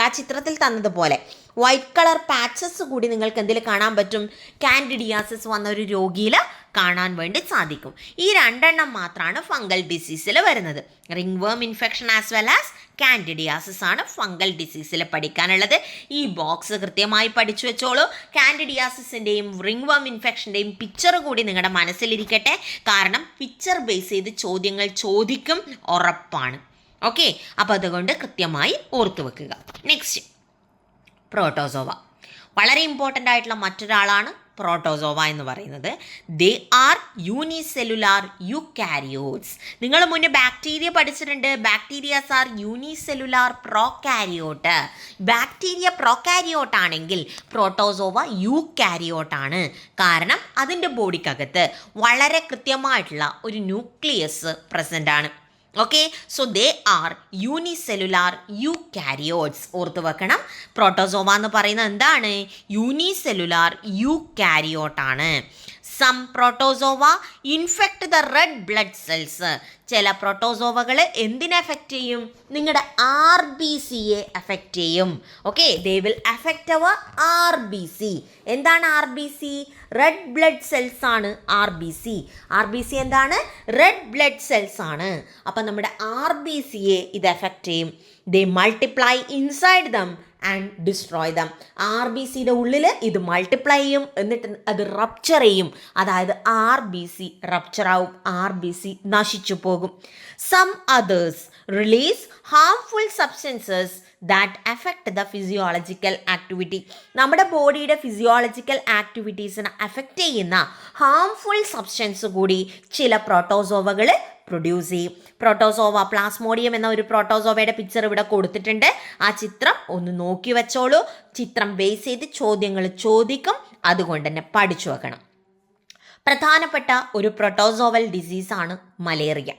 ആ ചിത്രത്തിൽ തന്നതുപോലെ വൈറ്റ് കളർ പാച്ചസ് കൂടി നിങ്ങൾക്ക് എന്തിൽ കാണാൻ പറ്റും? കാൻഡിഡിയാസിസ് വന്ന ഒരു രോഗിയിൽ കാണാൻ വേണ്ടി സാധിക്കും. ഈ 2 മാത്രമാണ് ഫംഗൽ ഡിസീസിൽ വരുന്നത്. റിംഗ് വേം infection as well as candidiasis ആണ് ഫംഗൽ ഡിസീസിൽ പഠിക്കാനുള്ളത്. ഈ ബോക്സ് കൃത്യമായി പഠിച്ചു വെച്ചോളൂ. കാൻഡിഡിയാസിസിൻ്റെയും റിംഗ് വേം ഇൻഫെക്ഷൻ്റെയും പിക്ചർ കൂടി നിങ്ങളുടെ മനസ്സിലിരിക്കട്ടെ. കാരണം പിക്ചർ ബേസ് ചെയ്ത് ചോദ്യങ്ങൾ ചോദിക്കും, ഉറപ്പാണ്. ഓക്കെ, അപ്പോൾ അതുകൊണ്ട് കൃത്യമായി ഓർത്തു വെക്കുക. Next, protozoa. വളരെ ഇമ്പോർട്ടൻ്റ് ആയിട്ടുള്ള മറ്റൊരാളാണ് പ്രോട്ടോസോവ എന്ന് പറയുന്നത്. They are unicellular eukaryotes. നിങ്ങൾ മുന്നേ ബാക്ടീരിയ പഠിച്ചിട്ടുണ്ട്. Bacterias are unicellular prokaryote. Bacteria prokaryote ആണെങ്കിൽ പ്രോട്ടോസോവ യൂക്കാരിയോട്ടാണ്. കാരണം അതിൻ്റെ ബോഡിക്കകത്ത് വളരെ കൃത്യമായിട്ടുള്ള ഒരു ന്യൂക്ലിയസ് പ്രസൻ്റ് ആണ്. Okay, so they are unicellular eukaryotes. ഓർത്ത് വെക്കണം, പ്രോട്ടോസോവ എന്ന് പറയുന്നത് എന്താണ്? യൂണിസെല്ലുലാർ യൂക്കാരിയോട്ടാണ്. Some protozoa infect the red blood cells. ചില പ്രോട്ടോസോവകൾ എന്തിനെ എഫക്റ്റ് ചെയ്യും? നിങ്ങളുടെ RBCയെ എഫക്റ്റ് ചെയ്യും. ഓക്കെ, ദേ വിൽ എഫക്റ്റ് അവർ RBC. എന്താണ് RBC? റെഡ് ബ്ലഡ് സെൽസ് ആണ് RBC എന്താണ്? റെഡ് ബ്ലഡ് സെൽസ് ആണ്. അപ്പം നമ്മുടെ RBCയെ ഇത് എഫക്റ്റ് ചെയ്യും. They multiply inside them and destroy them. RBCയുടെ ഉള്ളിൽ ഇത് മൾട്ടിപ്ലൈ ചെയ്യും, എന്നിട്ട് അത് റപ്ചർ ചെയ്യും. അതായത് RBC റപ്ചർ ആവും, RBC നശിച്ചു പോകും. Some others release harmful substances that effect the physiological activity. നമ്മുടെ ബോഡിയുടെ ഫിസിയോളജിക്കൽ ആക്ടിവിറ്റീസിനെ എഫക്റ്റ് ചെയ്യുന്ന ഹാംഫുൾ സബ്സ്റ്റൻസ് കൂടി ചില പ്രോട്ടോസോവകൾ പ്രൊഡ്യൂസ് ചെയ്യും. പ്രോട്ടോസോവ പ്ലാസ്മോഡിയം എന്ന ഒരു പ്രോട്ടോസോവയുടെ പിക്ചർ ഇവിടെ കൊടുത്തിട്ടുണ്ട്. ആ ചിത്രം ഒന്ന് നോക്കി വെച്ചോളൂ. ചിത്രം ബേസ് ചെയ്ത് ചോദ്യങ്ങൾ ചോദിക്കും, അതുകൊണ്ട് തന്നെ പഠിച്ചു വെക്കണം. പ്രധാനപ്പെട്ട ഒരു പ്രോട്ടോസോവൽ ഡിസീസാണ് മലേറിയ.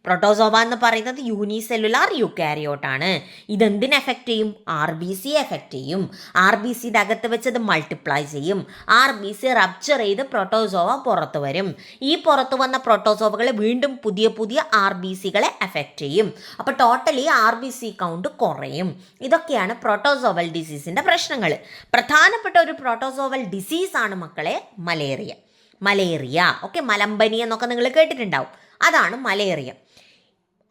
പ്രോട്ടോസോവ എന്ന് പറയുന്നത് യൂണിസെല്ലുലാർ യൂക്കാരിയോട്ടാണ്. ഇതെന്തിനെ എഫക്റ്റ് ചെയ്യും? RBC എഫക്റ്റ് ചെയ്യും. RBCയുടെ അകത്ത് വെച്ചത് മൾട്ടിപ്ലൈ ചെയ്യും. RBC റപ്ചർ ചെയ്ത് പ്രോട്ടോസോവ പുറത്ത് വരും. ഈ പുറത്ത് വന്ന പ്രോട്ടോസോവകൾ വീണ്ടും പുതിയ പുതിയ RBCകളെ എഫക്റ്റ് ചെയ്യും. അപ്പോൾ ടോട്ടലി RBC കൗണ്ട് കുറയും. ഇതൊക്കെയാണ് പ്രോട്ടോസോവൽ ഡിസീസിൻ്റെ പ്രശ്നങ്ങൾ. പ്രധാനപ്പെട്ട ഒരു പ്രോട്ടോസോവൽ ഡിസീസാണ് മക്കളെ മലേറിയ. ഓക്കെ, മലമ്പനി എന്നൊക്കെ നിങ്ങൾ കേട്ടിട്ടുണ്ടാവും. അതാണ് മലേറിയ.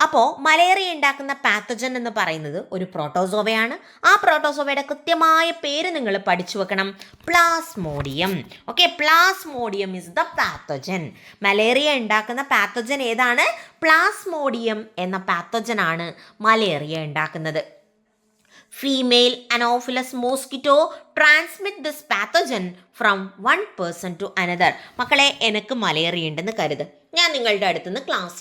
അപ്പോൾ മലേറിയ ഉണ്ടാക്കുന്ന പാത്തജൻ എന്ന് പറയുന്നത് ഒരു പ്രോട്ടോസോവയാണ്. ആ പ്രോട്ടോസോവയുടെ കൃത്യമായ പേര് നിങ്ങൾ പഠിച്ചു വെക്കണം, Plasmodium. Okay, Plasmodium is the pathogen. Malaria ഉണ്ടാക്കുന്ന പാത്തജൻ ഏതാണ്? പ്ലാസ്മോഡിയം എന്ന പാത്തജനാണ് മലേറിയ ഉണ്ടാക്കുന്നത്. Female anopheles mosquito transmit this pathogen from one person to another. മക്കളെ, എനിക്ക് മലേറിയ ഉണ്ടെന്ന് കരുത്. ഞാൻ നിങ്ങളുടെ അടുത്ത് നിന്ന് ക്ലാസ്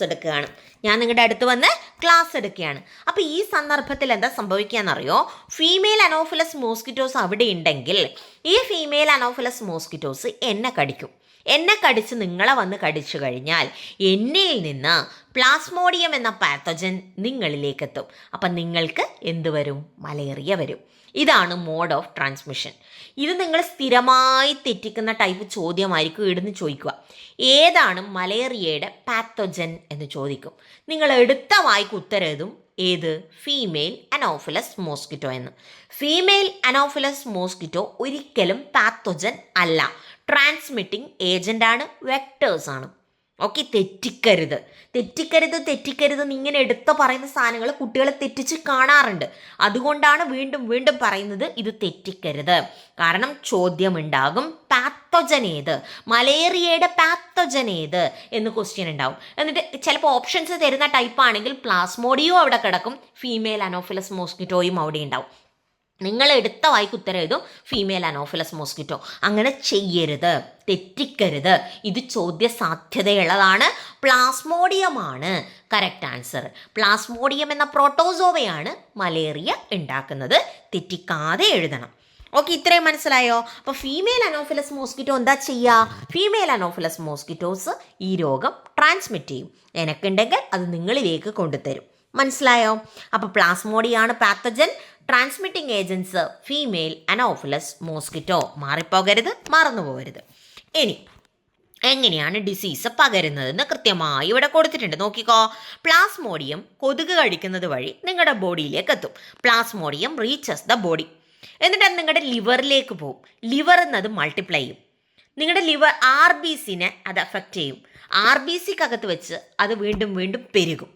എടുക്കുകയാണ്. അപ്പോൾ ഈ സന്ദർഭത്തിൽ എന്താ സംഭവിക്കുകയെന്നറിയോ? ഫീമെയിൽ അനോഫിലസ് മോസ്കിറ്റോസ് അവിടെ ഉണ്ടെങ്കിൽ ഈ ഫീമെയിൽ അനോഫിലസ് മോസ്കിറ്റോസ് എന്നെ കടിക്കും. എന്നെ കടിച്ച് നിങ്ങളെ വന്ന് കടിച്ചു കഴിഞ്ഞാൽ എന്നിൽ നിന്ന് പ്ലാസ്മോഡിയം എന്ന പാത്തജൻ നിങ്ങളിലേക്ക് എത്തും. അപ്പം നിങ്ങൾക്ക് എന്ത് വരും? മലേറിയ വരും. ഇതാണ് മോഡ് ഓഫ് ട്രാൻസ്മിഷൻ. ഇത് നിങ്ങൾ സ്ഥിരമായി തെറ്റിക്കുന്ന ടൈപ്പ് ചോദ്യമായിരിക്കും ഇവിടുന്ന് ചോദിക്കുക. ഏതാണ് മലേറിയയുടെ പാത്തജൻ എന്ന് ചോദിക്കും. നിങ്ങൾ എടുത്ത വായിക്ക് ഉത്തരം എഴുതും. ഏത്? ഫീമെയിൽ അനോഫിലസ് മോസ്കിറ്റോ എന്ന്. ഫീമെയിൽ അനോഫിലസ് മോസ്കിറ്റോ ഒരിക്കലും പാത്തജൻ അല്ല. ട്രാൻസ്മിറ്റിംഗ് ഏജൻ്റാണ്, വെക്ടേഴ്സാണ്. ഓക്കെ, തെറ്റിക്കരുത്. ഇങ്ങനെ എടുത്ത് പറയുന്ന സാധനങ്ങൾ കുട്ടികളെ തെറ്റിച്ച് കാണാറുണ്ട്. അതുകൊണ്ടാണ് വീണ്ടും വീണ്ടും പറയുന്നത് ഇത് തെറ്റിക്കരുത്. കാരണം ചോദ്യമുണ്ടാകും, പാത്തജൻ ഏത്, മലേറിയയുടെ പാത്തജൻ ഏത് എന്ന് ക്വസ്റ്റ്യൻ ഉണ്ടാവും. എന്നിട്ട് ചിലപ്പോൾ ഓപ്ഷൻസ് തരുന്ന ടൈപ്പ് ആണെങ്കിൽ പ്ലാസ്മോഡിയോ അവിടെ കിടക്കും, ഫീമെയിൽ അനോഫിലസ് മോസ്കിറ്റോയും അവിടെ ഉണ്ടാവും. നിങ്ങൾ എടുത്ത വായിക്ക് ഉത്തരം എഴുതും ഫീമെയിൽ അനോഫിലസ് മോസ്കിറ്റോ. അങ്ങനെ ചെയ്യരുത്, തെറ്റിക്കരുത്. ഇത് ചോദ്യ സാധ്യതയുള്ളതാണ്. പ്ലാസ്മോഡിയമാണ് കറക്റ്റ് ആൻസർ. പ്ലാസ്മോഡിയം എന്ന പ്രോട്ടോസോവയാണ് മലേറിയ ഉണ്ടാക്കുന്നത്. തെറ്റിക്കാതെ എഴുതണം. ഓക്കെ, ഇത്രയും മനസ്സിലായോ? അപ്പോൾ ഫീമെയിൽ അനോഫിലസ് മോസ്കിറ്റോ എന്താ ചെയ്യുക? ഫീമെയിൽ അനോഫിലസ് മോസ്കിറ്റോസ് ഈ രോഗം ട്രാൻസ്മിറ്റ് ചെയ്യും. എനക്കുണ്ടെങ്കിൽ അത് നിങ്ങളിലേക്ക് കൊണ്ടുതരും. മനസ്സിലായോ? അപ്പോൾ പ്ലാസ്മോഡിയാണ് pathogen. Transmitting agents female anopheles mosquito. മാറിപ്പോകരുത്, മറന്നുപോകരുത്. ഇനി എങ്ങനെയാണ് ഡിസീസ് പകരുന്നതെന്ന് കൃത്യമായി ഇവിടെ കൊടുത്തിട്ടുണ്ട്. നോക്കിക്കോ. പ്ലാസ്മോഡിയം കൊതുക് കഴിക്കുന്നത് വഴി നിങ്ങളുടെ ബോഡിയിലേക്ക് എത്തും. Plasmodium reaches the body. എന്നിട്ട് അത് നിങ്ങളുടെ ലിവറിലേക്ക് പോകും. ലിവർ എന്നത് മൾട്ടിപ്ലൈ ചെയ്യും. നിങ്ങളുടെ ലിവർ RBCനെ അത് അഫക്റ്റ് ചെയ്യും. RBCക്കകത്ത് വെച്ച് അത് വീണ്ടും വീണ്ടും പെരുകും,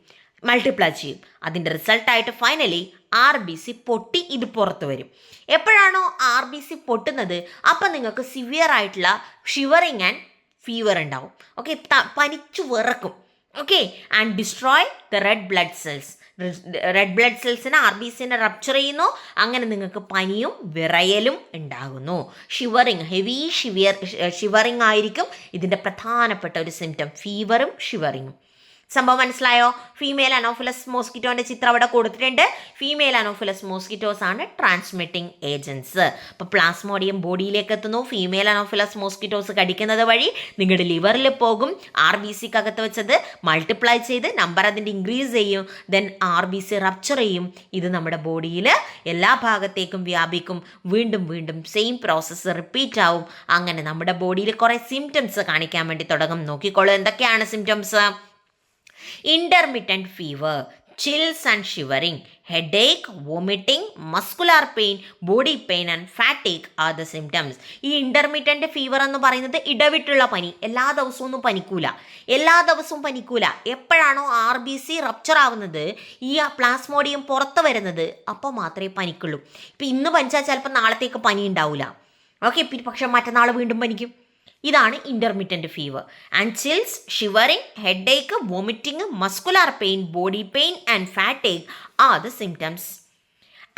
മൾട്ടിപ്ലൈ ചെയ്യും. അതിൻ്റെ റിസൾട്ടായിട്ട് ഫൈനലി RBC പൊട്ടി ഇത് പുറത്ത് വരും. എപ്പോഴാണോ RBC പൊട്ടുന്നത് അപ്പം നിങ്ങൾക്ക് സിവിയർ ആയിട്ടുള്ള ഷിവറിങ് ആൻഡ് ഫീവർ ഉണ്ടാവും. ഓക്കെ, പനിച്ചു വിറക്കും. Okay, and destroy the red blood cells. Red blood സെൽസിനെ RBCനെ റപ്ചർ ചെയ്യുന്നു. അങ്ങനെ നിങ്ങൾക്ക് പനിയും വിറയലും ഉണ്ടാകുന്നു. ഷിവറിങ്, ഹെവി ഷിവറിങ് ആയിരിക്കും ഇതിൻ്റെ പ്രധാനപ്പെട്ട ഒരു സിംറ്റം. ഫീവറും ഷിവറിങ്ങും. സംഭവം മനസ്സിലായോ? ഫീമെയിൽ അനോഫിലസ് മോസ്കിറ്റോൻ്റെ ചിത്രം അവിടെ കൊടുത്തിട്ടുണ്ട്. ഫീമെയിൽ അനോഫിലസ് മോസ്കിറ്റോസ് ആണ് ട്രാൻസ്മിറ്റിംഗ് ഏജൻസ്. അപ്പോൾ പ്ലാസ്മോഡിയം ബോഡിയിലേക്ക് എത്തുന്നു. ഫീമെയിൽ അനോഫിലസ് മോസ്കിറ്റോസ് കടിക്കുന്നത് വഴി നിങ്ങളുടെ ലിവറിൽ പോകും. RBCക്കകത്ത് വെച്ചത് മൾട്ടിപ്ലൈ ചെയ്ത് നമ്പർ അതിൻ്റെ ഇൻക്രീസ് ചെയ്യും. ദെൻ RBC റപ്ചർ ചെയ്യും. ഇത് നമ്മുടെ ബോഡിയിൽ എല്ലാ ഭാഗത്തേക്കും വ്യാപിക്കും. വീണ്ടും വീണ്ടും സെയിം പ്രോസസ്സ് റിപ്പീറ്റ് ആവും. അങ്ങനെ നമ്മുടെ ബോഡിയിൽ കുറേ സിംറ്റംസ് കാണിക്കാൻ വേണ്ടി തുടങ്ങും. നോക്കിക്കോളൂ, എന്തൊക്കെയാണ് symptoms? Intermittent fever, chills and shivering, headache, vomiting, muscular pain, body pain and fatigue are the symptoms. ഈ ഇൻ്റർമീഡിയൻ്റ് ഫീവർ എന്ന് പറയുന്നത് ഇടവിട്ടുള്ള പനി. എല്ലാ ദിവസവും പനിക്കൂല. എപ്പോഴാണോ RBC റപ്ചർ ആവുന്നത്, ഈ പ്ലാസ്മോഡിയം പുറത്ത് വരുന്നത്, അപ്പോൾ മാത്രമേ പനിക്കുള്ളൂ. ഇപ്പം ഇന്ന് പനിച്ചാൽ ചിലപ്പോൾ നാളത്തേക്ക് പനി ഉണ്ടാവില്ല. ഓക്കെ, പക്ഷെ മറ്റന്നാൾ വീണ്ടും പനിക്കും. ഇതാണ് intermittent fever. And chills, shivering, headache, vomiting, muscular pain, body pain and fatigue are the symptoms.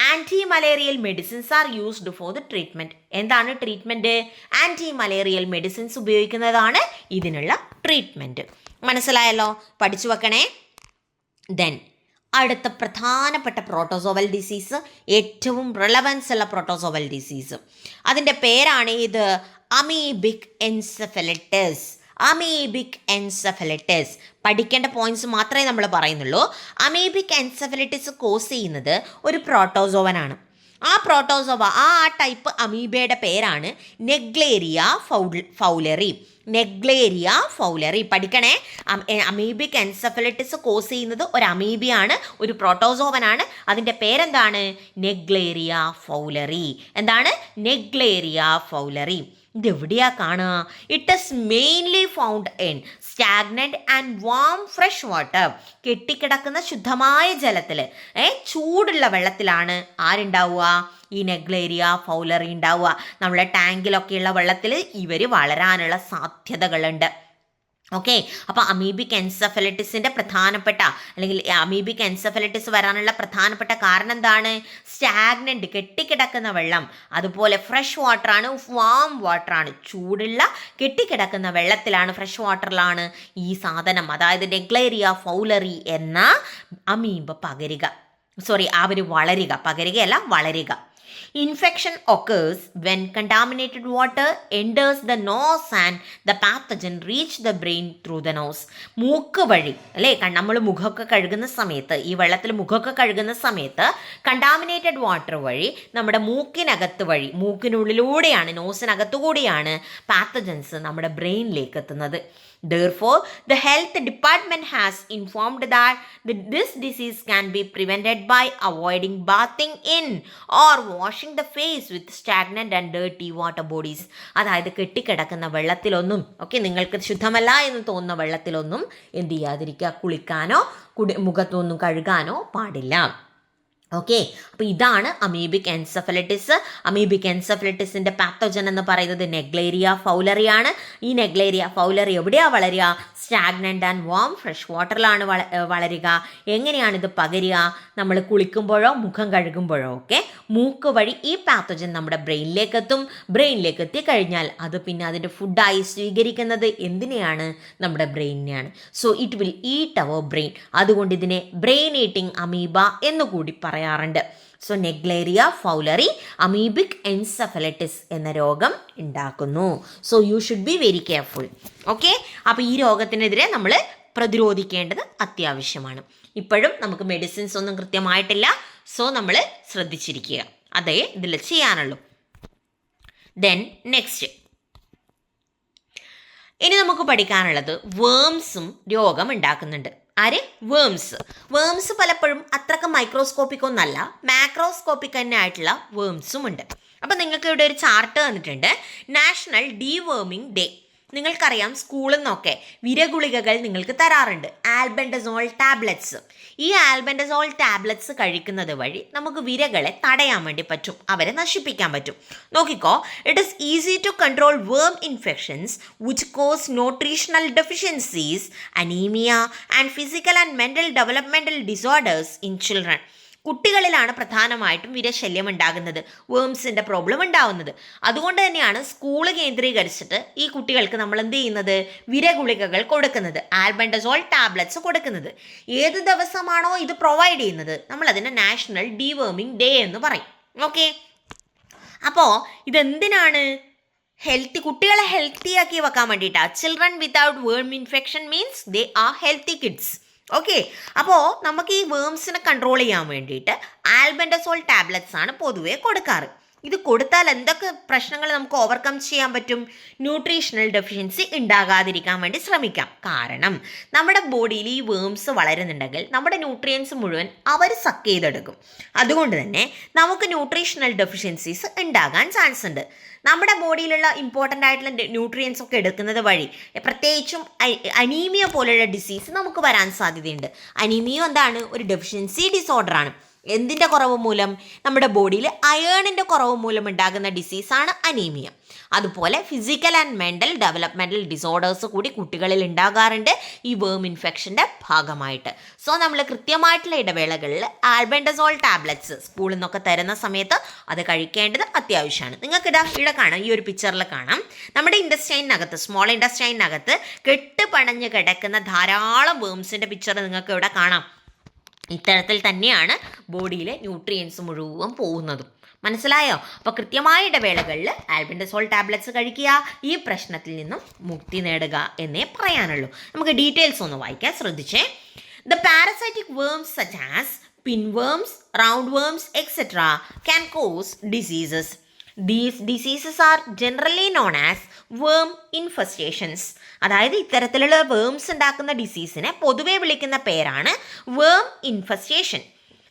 Anti malarial medicines are used for the treatment. എന്താണ് ട്രീറ്റ്മെൻറ്റ്? ആൻറ്റി മലേറിയൽ മെഡിസിൻസ് ഉപയോഗിക്കുന്നതാണ് ഇതിനുള്ള ട്രീറ്റ്മെൻറ്റ്. മനസ്സിലായല്ലോ? പഠിച്ചു വെക്കണേ. ദെൻ അടുത്ത പ്രധാനപ്പെട്ട പ്രോട്ടോസോവൽ ഡിസീസ്, ഏറ്റവും relevance ഉള്ള പ്രോട്ടോസോവൽ ഡിസീസ്, അതിൻ്റെ പേരാണ് ഇത് അമീബിക് എൻസെഫലൈറ്റിസ് അമീബിക് എൻസെഫലൈറ്റിസ്. പഠിക്കേണ്ട പോയിന്റ്സ് മാത്രമേ നമ്മൾ പറയുന്നുള്ളൂ. അമീബിക് എൻസെഫലൈറ്റിസ് കോസ് ചെയ്യുന്നത് ഒരു പ്രോട്ടോസോവനാണ്. ആ പ്രോട്ടോസോവ ആ ടൈപ്പ് അമീബയുടെ പേരാണ് നെഗ്ലേരിയ ഫൗലറി. നെഗ്ലേരിയ ഫൗലറി പഠിക്കണേ. അമീബിക് എൻസെഫലൈറ്റിസ് കോസ് ചെയ്യുന്നത് ഒരു അമീബിയാണ്, ഒരു പ്രോട്ടോസോവനാണ്. അതിൻ്റെ പേരെന്താണ്? Naegleria fowleri. എന്താണ്? Naegleria fowleri. ഇതെവിടെയാ കാണുക? It is mainly found in stagnant and warm fresh water. കെട്ടിക്കിടക്കുന്ന ശുദ്ധമായ ജലത്തിൽ, ചൂടുള്ള വെള്ളത്തിലാണ് ആരുണ്ടാവുക? ഈ നെഗ്ലേരിയ ഫൗലറി ഉണ്ടാവുക. നമ്മളെ ടാങ്കിലൊക്കെയുള്ള വെള്ളത്തിൽ ഇവർ വളരാനുള്ള സാധ്യതകളുണ്ട്. ഓക്കെ, അപ്പോൾ അമീബിക് എൻസെഫലൈറ്റിസിൻ്റെ പ്രധാനപ്പെട്ട അല്ലെങ്കിൽ അമീബിക് എൻസെഫലൈറ്റിസ് വരാനുള്ള പ്രധാനപ്പെട്ട കാരണം എന്താണ്? സ്റ്റാഗ്നന്റ്, കെട്ടിക്കിടക്കുന്ന വെള്ളം, അതുപോലെ ഫ്രഷ് വാട്ടറാണ്, വാം വാട്ടറാണ്, ചൂടുള്ള കെട്ടിക്കിടക്കുന്ന വെള്ളത്തിലാണ്, ഫ്രഷ് വാട്ടറിലാണ് ഈ സാധനം, അതായത് നെഗ്ലേരിയ ഫൗലറി എന്ന അമീബ വളരുക. പകരുകയല്ല, വളരുക. Infection occurs when contaminated water enters the nose and the pathogen reach the brain through the nose. മൂക്ക് വഴി അല്ലേ, നമ്മൾ മുഖമൊക്കെ കഴുകുന്ന സമയത്ത്, ഈ വെള്ളത്തിൽ മുഖമൊക്കെ കഴുകുന്ന സമയത്ത് കണ്ടാമിനേറ്റഡ് വാട്ടർ വഴി നമ്മുടെ മൂക്കിനകത്ത് വഴി, മൂക്കിനുള്ളിലൂടെയാണ്, നോസിനകത്തു കൂടിയാണ് പാത്തജൻസ് നമ്മുടെ ബ്രെയിനിലേക്ക് എത്തുന്നത്. Therefore, the health department has informed that this disease can be prevented by avoiding bathing in or washing the face with stagnant and dirty water bodies. അതായത് കെട്ടിക്കിടക്കുന്ന വെള്ളത്തിലൊന്നും, നിങ്ങൾക്ക് ശുദ്ധമല്ല എന്ന് തോന്നുന്ന വെള്ളത്തിലൊന്നും എന്ത് ചെയ്യാതിരിക്കുക? കുളിക്കാനോ മുഖത്തൊന്നും കഴുകാനോ പാടില്ല. ഓക്കെ, അപ്പോൾ ഇതാണ് അമീബിക് എൻസെഫലൈറ്റിസ്. അമീബിക് എൻസെഫലൈറ്റിസിൻ്റെ പാത്തോജൻ എന്ന് പറയുന്നത് നെഗ്ലേരിയ ഫൗലറിയാണ്. ഈ നെഗ്ലേരിയ ഫൗലറി എവിടെയാണ് വളരുക? സ്റ്റാഗ്നന്റ് ആൻഡ് വാം ഫ്രഷ് വാട്ടറിലാണ് വളരുക. എങ്ങനെയാണിത് പകരുക? നമ്മൾ കുളിക്കുമ്പോഴോ മുഖം കഴുകുമ്പോഴോ ഒക്കെ മൂക്ക് വഴി ഈ പാത്തോജൻ നമ്മുടെ ബ്രെയിനിലേക്ക് എത്തും. ബ്രെയിനിലേക്ക് എത്തിക്കഴിഞ്ഞാൽ അത് പിന്നെ അതിൻ്റെ ഫുഡായി സ്വീകരിക്കുന്നത് എന്തിനെയാണ്? നമ്മുടെ ബ്രെയിനിനെയാണ്. So it will eat our brain. അതുകൊണ്ട് ഇതിനെ ബ്രെയിൻ ഈറ്റിംഗ് അമീബ എന്നുകൂടി പറയാറുണ്ട്. So Naegleria fowleri amoebic encephalitis എന്ന രോഗം ഉണ്ടാക്കുന്നു. So you should be very careful. Okay, അപ്പോൾ ഈ രോഗത്തിനെതിരെ നമ്മൾ പ്രതിരോധിക്കേണ്ടത് അത്യാവശ്യമാണ്. ഇപ്പോഴും നമുക്ക് മെഡിസിൻസ് ഒന്നും കൃത്യമായിട്ടില്ല. സോ നമ്മൾ ശ്രദ്ധിച്ചിരിക്കുക, അതേ ഇതിൽ ചെയ്യാനുള്ളൂ. ദെൻ നെക്സ്റ്റ്, ഇനി നമുക്ക് പഠിക്കാനുള്ളത് വേംസും രോഗം ഉണ്ടാക്കുന്നുണ്ട്. ആര്? വേംസ് പലപ്പോഴും അത്രക്ക് മൈക്രോസ്കോപ്പിക് ഒന്നല്ല, മാക്രോസ്കോപ്പിക് തന്നെ ആയിട്ടുള്ള വേംസും ഉണ്ട്. അപ്പം നിങ്ങൾക്ക് ഇവിടെ ഒരു ചാർട്ട് തന്നിട്ടുണ്ട്. National deworming day. നിങ്ങൾക്കറിയാം, സ്കൂളിൽ നിന്നൊക്കെ വിരഗുളികകൾ നിങ്ങൾക്ക് തരാറുണ്ട്, ആൽബൻഡസോൾ ടാബ്ലറ്റ്സ്. ഈ ആൽബൻഡസോൾ ടാബ്ലറ്റ്സ് കഴിക്കുന്നത് വഴി നമുക്ക് വിരകളെ തടയാൻ വേണ്ടി പറ്റും, അവരെ നശിപ്പിക്കാൻ പറ്റും. നോക്കിക്കോ, it is easy to control worm infections which cause nutritional deficiencies, anaemia and physical and mental developmental disorders in children. കുട്ടികളിലാണ് പ്രധാനമായിട്ടും വിരശല്യം ഉണ്ടാകുന്നത്, വേംസിൻ്റെ പ്രോബ്ലം ഉണ്ടാവുന്നത്. അതുകൊണ്ട് തന്നെയാണ് സ്കൂൾ കേന്ദ്രീകരിച്ചിട്ട് ഈ കുട്ടികൾക്ക് നമ്മൾ എന്ത് ചെയ്യുന്നത്? വിരഗുളികകൾ കൊടുക്കുന്നത്, ആൽബൻഡസോൾ ടാബ്ലറ്റ്സ് കൊടുക്കുന്നത്. ഏത് ദിവസമാണോ ഇത് പ്രൊവൈഡ് ചെയ്യുന്നത് നമ്മളതിനെ നാഷണൽ ഡീവേമിംഗ് ഡേ എന്ന് പറയും. ഓക്കെ, അപ്പോൾ ഇതെന്തിനാണ്? കുട്ടികളെ ഹെൽത്തി ആക്കി വെക്കാൻ വേണ്ടിയിട്ടാണ്. ചിൽഡ്രൻ വിത്തൗട്ട് വേം infection means they are healthy kids. Okay, അപ്പോൾ നമുക്ക് ഈ വേംസിനെ കൺട്രോൾ ചെയ്യാൻ വേണ്ടിയിട്ട് ആൽബൻഡസോൾ ടാബ്ലറ്റ്സ് ആണ് പൊതുവേ കൊടുക്കാറ്. ഇത് കൊടുത്താൽ എന്തൊക്കെ പ്രശ്നങ്ങൾ നമുക്ക് ഓവർകം ചെയ്യാൻ പറ്റും? ന്യൂട്രീഷണൽ ഡെഫിഷ്യൻസി ഉണ്ടാകാതിരിക്കാൻ വേണ്ടി ശ്രമിക്കാം. കാരണം നമ്മുടെ ബോഡിയിൽ ഈ വേംസ് വളരുന്നുണ്ടെങ്കിൽ നമ്മുടെ ന്യൂട്രിയൻസ് മുഴുവൻ അവർ സക്ക് ചെയ്തെടുക്കും. അതുകൊണ്ട് തന്നെ നമുക്ക് ന്യൂട്രീഷണൽ ഡെഫിഷ്യൻസീസ് ഉണ്ടാകാൻ ചാൻസ് ഉണ്ട്. നമ്മുടെ ബോഡിയിലുള്ള ഇമ്പോർട്ടൻ്റ് ആയിട്ടുള്ള ന്യൂട്രിയൻസ് ഒക്കെ എടുക്കുന്നത് വഴി പ്രത്യേകിച്ചും അനീമിയ പോലെയുള്ള ഡിസീസ് നമുക്ക് വരാൻ സാധ്യതയുണ്ട്. അനീമിയ എന്താണ്? ഒരു ഡെഫിഷ്യൻസി ഡിസോർഡറാണ്. എന്തിൻ്റെ കുറവ് മൂലം? നമ്മുടെ ബോഡിയിൽ അയേണിൻ്റെ കുറവ് മൂലം ഉണ്ടാകുന്ന ഡിസീസാണ് അനീമിയ. അതുപോലെ physical and mental developmental disorders കൂടി കുട്ടികളിൽ ഉണ്ടാകാറുണ്ട് ഈ വേം ഇൻഫെക്ഷൻ്റെ ഭാഗമായിട്ട്. സോ നമ്മൾ കൃത്യമായിട്ടുള്ള ഇടവേളകളിൽ ആൽബൻഡസോൾ ടാബ്ലറ്റ്സ് സ്കൂളിൽ നിന്നൊക്കെ തരുന്ന സമയത്ത് അത് കഴിക്കേണ്ടത് അത്യാവശ്യമാണ്. നിങ്ങൾക്ക് ഇവിടെ കാണാം, ഈ ഒരു പിക്ചറിൽ കാണാം, നമ്മുടെ ഇൻഡസ്റ്റൈനകത്ത്, സ്മോൾ ഇൻഡസ്റ്റൈനകത്ത് കെട്ടുപണഞ്ഞ് കിടക്കുന്ന ധാരാളം വേംസിൻ്റെ പിക്ചർ നിങ്ങൾക്ക് ഇവിടെ കാണാം. ഇത്തരത്തിൽ തന്നെയാണ് ബോഡിയിലെ ന്യൂട്രിയൻസ് മുഴുവൻ പോകുന്നതും. മനസ്സിലായോ? അപ്പോൾ കൃത്യമായ ഇടവേളകളിൽ ആൽബൻഡസോൾ ടാബ്ലറ്റ്സ് കഴിക്കുക, ഈ പ്രശ്നത്തിൽ നിന്നും മുക്തി നേടുക എന്നേ പറയാനുള്ളൂ. നമുക്ക് ഡീറ്റെയിൽസ് ഒന്ന് വായിക്കാൻ ശ്രദ്ധിച്ചേ. The parasitic worms such as pinworms, roundworms, etc. can cause diseases. These diseases are generally known as worm infestations. അതായത് ഇത്തരത്തിലുള്ള വേംസ് ഉണ്ടാക്കുന്ന ഡിസീസിനെ പൊതുവെ വിളിക്കുന്ന പേരാണ് worm infestation.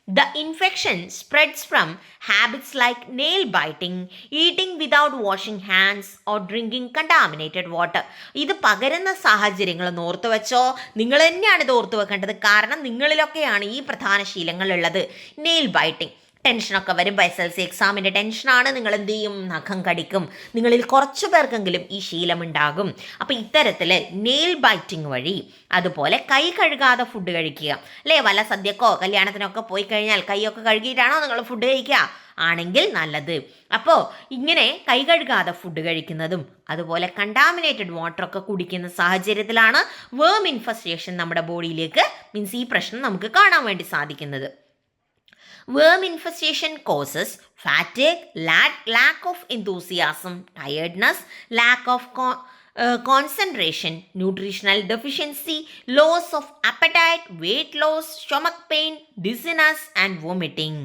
The infection spreads from habits like nail biting, eating without washing hands or drinking contaminated water. ഇത് പകരുന്ന സാഹചര്യങ്ങൾ ഒന്ന് ഓർത്തു വെച്ചോ. നിങ്ങൾ തന്നെയാണ് ഇത് ഓർത്തു വെക്കേണ്ടത്. കാരണം നിങ്ങളിലൊക്കെയാണ് ഈ പ്രധാന ശീലങ്ങളുള്ളത്. നെയിൽ ബൈറ്റിംഗ്, ടെൻഷനൊക്കെ വരുമ്പോൾ SLC എക്സാമിൻ്റെ ടെൻഷനാണ്, നിങ്ങൾ എന്ത് ചെയ്യും? നഖം കടിക്കും. നിങ്ങളിൽ കുറച്ചു പേർക്കെങ്കിലും ഈ ശീലമുണ്ടാകും. അപ്പോൾ ഇത്തരത്തിൽ നെയിൽ ബൈറ്റിംഗ് വഴി, അതുപോലെ കൈ കഴുകാതെ ഫുഡ് കഴിക്കുക അല്ലേ? വല്ല സദ്യക്കോ കല്യാണത്തിനൊക്കെ പോയി കഴിഞ്ഞാൽ കൈയൊക്കെ കഴുകിയിട്ടാണോ നിങ്ങൾ ഫുഡ് കഴിക്കുക? ആണെങ്കിൽ നല്ലത്. അപ്പോൾ ഇങ്ങനെ കൈ കഴുകാതെ ഫുഡ് കഴിക്കുന്നതും അതുപോലെ കണ്ടാമിനേറ്റഡ് വാട്ടറൊക്കെ കുടിക്കുന്ന സാഹചര്യത്തിലാണ് വേം ഇൻഫെസ്റ്റേഷൻ നമ്മുടെ ബോഡിയിലേക്ക്, മീൻസ് ഈ പ്രശ്നം നമുക്ക് കാണാൻ വേണ്ടി സാധിക്കുന്നത്. Worm infestation causes fatigue, lack of enthusiasm, tiredness, lack of concentration, nutritional deficiency, loss of appetite, weight loss, stomach pain, dizziness and vomiting.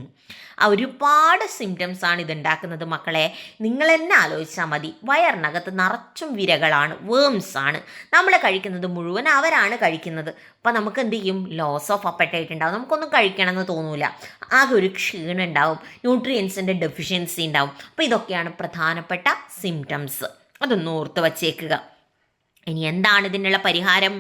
ഒരുപാട് സിംറ്റംസ് ആണ് ഇതുണ്ടാക്കുന്നത് മക്കളെ. നിങ്ങൾ തന്നെ ആലോചിച്ചാൽ മതി. വയറിനകത്ത് നിറച്ചും വിരകളാണ്, വേംസ് ആണ്. നമ്മൾ കഴിക്കുന്നത് മുഴുവൻ അവരാണ് കഴിക്കുന്നത്. അപ്പോൾ നമുക്ക് എന്ത് ചെയ്യും? ലോസ് ഓഫ് അപ്പറ്റൈറ്റ് ഉണ്ടാവും, നമുക്കൊന്നും കഴിക്കണമെന്ന് തോന്നൂല, ആകെ ഒരു ക്ഷീണം ഉണ്ടാവും, ന്യൂട്രിയൻസിൻ്റെ ഡെഫിഷ്യൻസി ഉണ്ടാവും. അപ്പോൾ ഇതൊക്കെയാണ് പ്രധാനപ്പെട്ട സിംറ്റംസ്. അതൊന്ന് ഓർത്ത് വച്ചേക്കുക. ഇനി എന്താണ് ഇതിനുള്ള പരിഹാരം?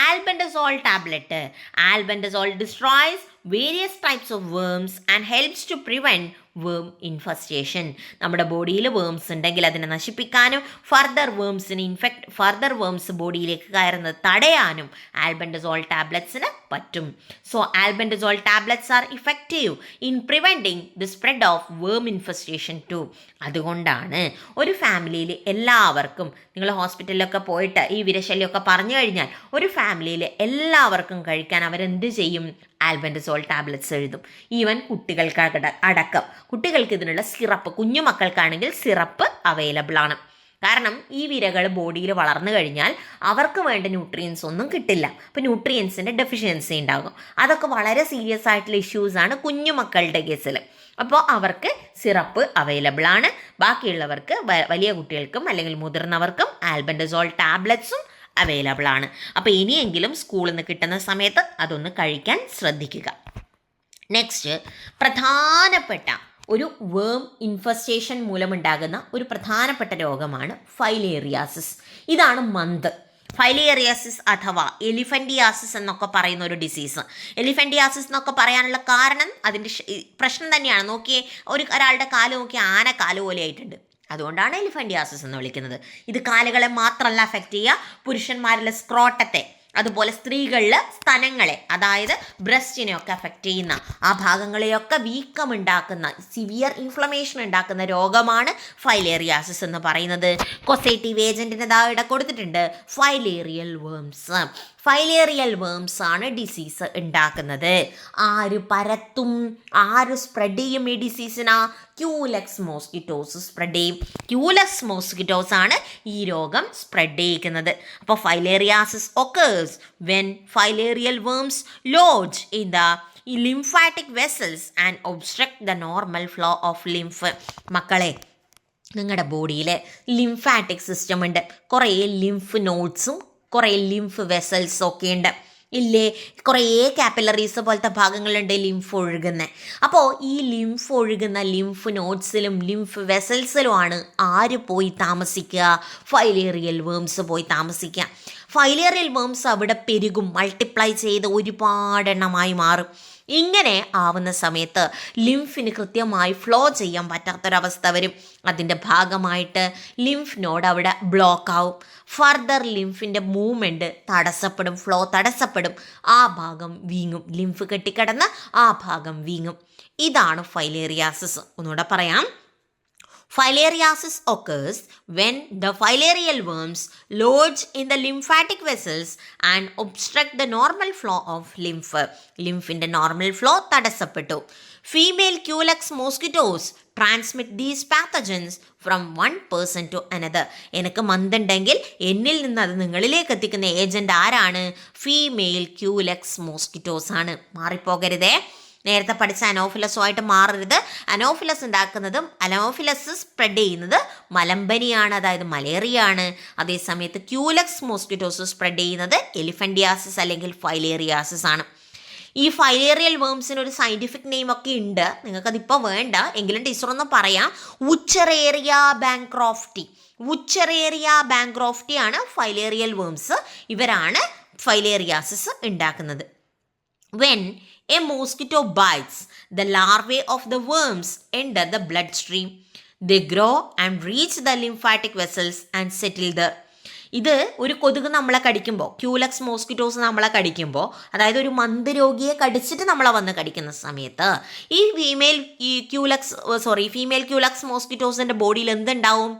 Albendazole tablet. Albendazole destroys various types of worms and helps to prevent worm infestation. നമ്മുടെ ബോഡിയിൽ വേംസ് ഉണ്ടെങ്കിൽ അതിനെ നശിപ്പിക്കാനും ഫർദർ വേംസ് ബോഡിയിലേക്ക് കയറുന്നത് തടയാനും ആൽബൻഡസോൾ ടാബ്ലറ്റ്സിന് പറ്റും. So albendazole tablets are effective in preventing the spread of worm infestation too. അതുകൊണ്ടാണ് ഒരു ഫാമിലിയിൽ എല്ലാവർക്കും, നിങ്ങൾ ഹോസ്പിറ്റലിലൊക്കെ പോയിട്ട് ഈ വിരശല്യമൊക്കെ പറഞ്ഞു കഴിഞ്ഞാൽ ഒരു ഫാമിലിയിൽ എല്ലാവർക്കും കഴിക്കാൻ അവരെന്ത് ചെയ്യും? ആൽബൻഡസോൾ ടാബ്ലറ്റ്സ് എഴുതും. ഈവൻ കുട്ടികൾക്ക് അടക്കം. കുട്ടികൾക്ക് ഇതിനുള്ള സിറപ്പ്, കുഞ്ഞുമക്കൾക്കാണെങ്കിൽ സിറപ്പ് അവൈലബിൾ ആണ്. കാരണം ഈ വിരകൾ ബോഡിയിൽ വളർന്നു കഴിഞ്ഞാൽ അവർക്ക് വേണ്ട ന്യൂട്രിയൻസ് ഒന്നും കിട്ടില്ല. അപ്പോൾ ന്യൂട്രിയൻസിൻ്റെ ഡെഫിഷ്യൻസി ഉണ്ടാകും. അതൊക്കെ വളരെ സീരിയസ് ആയിട്ടുള്ള ഇഷ്യൂസാണ് കുഞ്ഞുമക്കളുടെ കേസിൽ. അപ്പോൾ അവർക്ക് സിറപ്പ് അവൈലബിൾ ആണ്. ബാക്കിയുള്ളവർക്ക്, വലിയ കുട്ടികൾക്കും അല്ലെങ്കിൽ മുതിർന്നവർക്കും ആൽബൻഡസോൾ ടാബ്ലറ്റ്സും അവൈലബിൾ ആണ്. അപ്പോൾ ഇനിയെങ്കിലും സ്കൂളിൽ നിന്ന് കിട്ടുന്ന സമയത്ത് അതൊന്ന് കഴിക്കാൻ ശ്രദ്ധിക്കുക. നെക്സ്റ്റ്, പ്രധാനപ്പെട്ട ഒരു വേം ഇൻഫെസ്റ്റേഷൻ മൂലമുണ്ടാകുന്ന ഒരു പ്രധാനപ്പെട്ട രോഗമാണ് ഫൈലേറിയാസിസ്. ഇതാണ് മന്ത്. ഫൈലേറിയാസിസ് അഥവാ എലിഫൻറ്റിയാസിസ് എന്നൊക്കെ പറയുന്ന ഒരു ഡിസീസ്. എലിഫൻറ്റിയാസിസ് എന്നൊക്കെ പറയാനുള്ള കാരണം അതിൻ്റെ പ്രശ്നം തന്നെയാണ്. നോക്കിയേ, ഒരാളുടെ കാല് നോക്കി ആന കാല് പോലെ ആയിട്ടുണ്ട്. അതുകൊണ്ടാണ് എലിഫൻറ്റിയാസിസ് എന്ന് വിളിക്കുന്നത്. ഇത് കാലുകളെ മാത്രമല്ല അഫക്റ്റ് ചെയ്യുക, പുരുഷന്മാരിലെ സ്ക്രോട്ടത്തെ, അതുപോലെ സ്ത്രീകളിൽ സ്തനങ്ങളെ, അതായത് ബ്രസ്റ്റിനെയൊക്കെ അഫക്റ്റ് ചെയ്യുന്ന ആ ഭാഗങ്ങളെയൊക്കെ വീക്കമുണ്ടാക്കുന്ന, സിവിയർ ഇൻഫ്ലമേഷൻ ഉണ്ടാക്കുന്ന രോഗമാണ് ഫൈലേറിയാസിസ് എന്ന് പറയുന്നത്. കൊസേറ്റീവ് ഏജൻറ്റിന് ഇവിടെ കൊടുത്തിട്ടുണ്ട്, ഫൈലേറിയൽ വേംസ്. ഫൈലേറിയൽ വേംസ് ആണ് ഡിസീസ് ഉണ്ടാക്കുന്നത്. ആര് പരത്തും, ആര് സ്പ്രെഡ് ചെയ്യും ഈ ഡിസീസിനാ? ക്യൂലെക്സ് മോസ്കിറ്റോസ് സ്പ്രെഡ് ചെയ്യും. ക്യൂലെക്സ് മോസ്കിറ്റോസ് ആണ് ഈ രോഗം സ്പ്രെഡ് ചെയ്യിക്കുന്നത്. അപ്പോൾ filariasis occurs when filarial worms lodge in the lymphatic vessels and obstruct the normal flow of lymph. മക്കളെ, നിങ്ങളുടെ ബോഡിയിൽ ലിംഫാറ്റിക് സിസ്റ്റം ഉണ്ട്. കുറേ ലിംഫ് നോഡ്സും കുറേ ലിംഫ് വെസൽസും ഒക്കെ ഉണ്ട് ഇല്ലേ? കുറേ കാപ്പിലറീസ് പോലത്തെ ഭാഗങ്ങളുണ്ട് ലിംഫ് ഒഴുകുന്നത്. അപ്പോൾ ഈ ലിംഫ് ഒഴുകുന്ന ലിംഫ് നോഡ്സിലും ലിംഫ് വെസൽസിലുമാണ് ആര് പോയി താമസിക്കുക? ഫൈലേറിയൽ വേംസ് പോയി താമസിക്കുക. ഫൈലേറിയൽ വേംസ് അവിടെ പെരുകും, മൾട്ടിപ്ലൈ ചെയ്ത് ഒരുപാടെണ്ണമായി മാറും. ഇങ്ങനെ ആവുന്ന സമയത്ത് ലിംഫിന് കൃത്യമായി ഫ്ലോ ചെയ്യാൻ പറ്റാത്തൊരവസ്ഥ വരും. അതിൻ്റെ ഭാഗമായിട്ട് ലിംഫ് നോഡ് അവിടെ ബ്ലോക്ക് ആവും. ഫർദർ ലിംഫിൻ്റെ മൂവ്മെൻറ്റ് തടസ്സപ്പെടും, ഫ്ലോ തടസ്സപ്പെടും. ആ ഭാഗം വീങ്ങും, ലിംഫ് കെട്ടിക്കിടന്ന് ആ ഭാഗം വീങ്ങും. ഇതാണ് ഫൈലേറിയാസിസ്. ഒന്നുകൂടെ പറയാം. Filariasis occurs when the filarial worms lodge in the lymphatic vessels and obstruct the normal flow of lymph. ലിംഫിൻ്റെ നോർമൽ ഫ്ലോ തടസ്സപ്പെട്ടു. Female culex mosquitoes transmit these pathogens from one person to another. എനിക്ക് മന്തുണ്ടെങ്കിൽ എന്നിൽ നിന്ന് അത് നിങ്ങളിലേക്ക് എത്തിക്കുന്ന agent ആരാണ്? ഫീമെയിൽ ക്യൂലക്സ് മോസ്കിറ്റോസ് ആണ്. മാറിപ്പോകരുതേ. നേരത്തെ പഠിച്ച അനോഫിലസുമായിട്ട് മാറരുത്. അനോഫിലസ് ഉണ്ടാക്കുന്നതും അനോഫിലസ് സ്പ്രെഡ് ചെയ്യുന്നത് മലമ്പനിയാണ്, അതായത് മലേറിയ ആണ്. അതേസമയത്ത് ക്യൂലക്സ് മോസ്കിറ്റോസ് സ്പ്രെഡ് ചെയ്യുന്നത് എലിഫന്റിയാസിസ് അല്ലെങ്കിൽ ഫൈലേറിയാസിസ് ആണ്. ഈ ഫൈലേറിയൽ വേംസിന് ഒരു സയൻറ്റിഫിക് നെയിം ഒക്കെ ഉണ്ട്, നിങ്ങൾക്കതിപ്പോൾ വേണ്ട, എങ്കിലും ടീച്ചറൊന്ന് പറയാം. വുച്ചറേറിയ ബാങ്ക്രോഫ്റ്റി. വുച്ചറേറിയ ബാങ്ക്രോഫ്റ്റി ആണ് ഫൈലേറിയൽ വേംസ്. ഇവരാണ് ഫൈലേറിയാസിസ് ഉണ്ടാക്കുന്നത്. When a mosquito bites, the larvae of the worms enter the bloodstream. They grow and reach the lymphatic vessels and settle there. ഇത് ഒരു കൊതുക് നമ്മളെ കടിക്കുമ്പോൾ, ക്യൂലക്സ് മോസ്കിറ്റോസ് നമ്മളെ കടിക്കുമ്പോൾ, അതായത് ഒരു മന്ത് രോഗിയെ കടിച്ചിട്ട് നമ്മളെ വന്ന് കടിക്കുന്ന സമയത്ത് ഈ ഫീമെയിൽ ക്യൂലക്സ് മോസ്കിറ്റോസിൻ്റെ ബോഡിയിൽ എന്തുണ്ടാവും?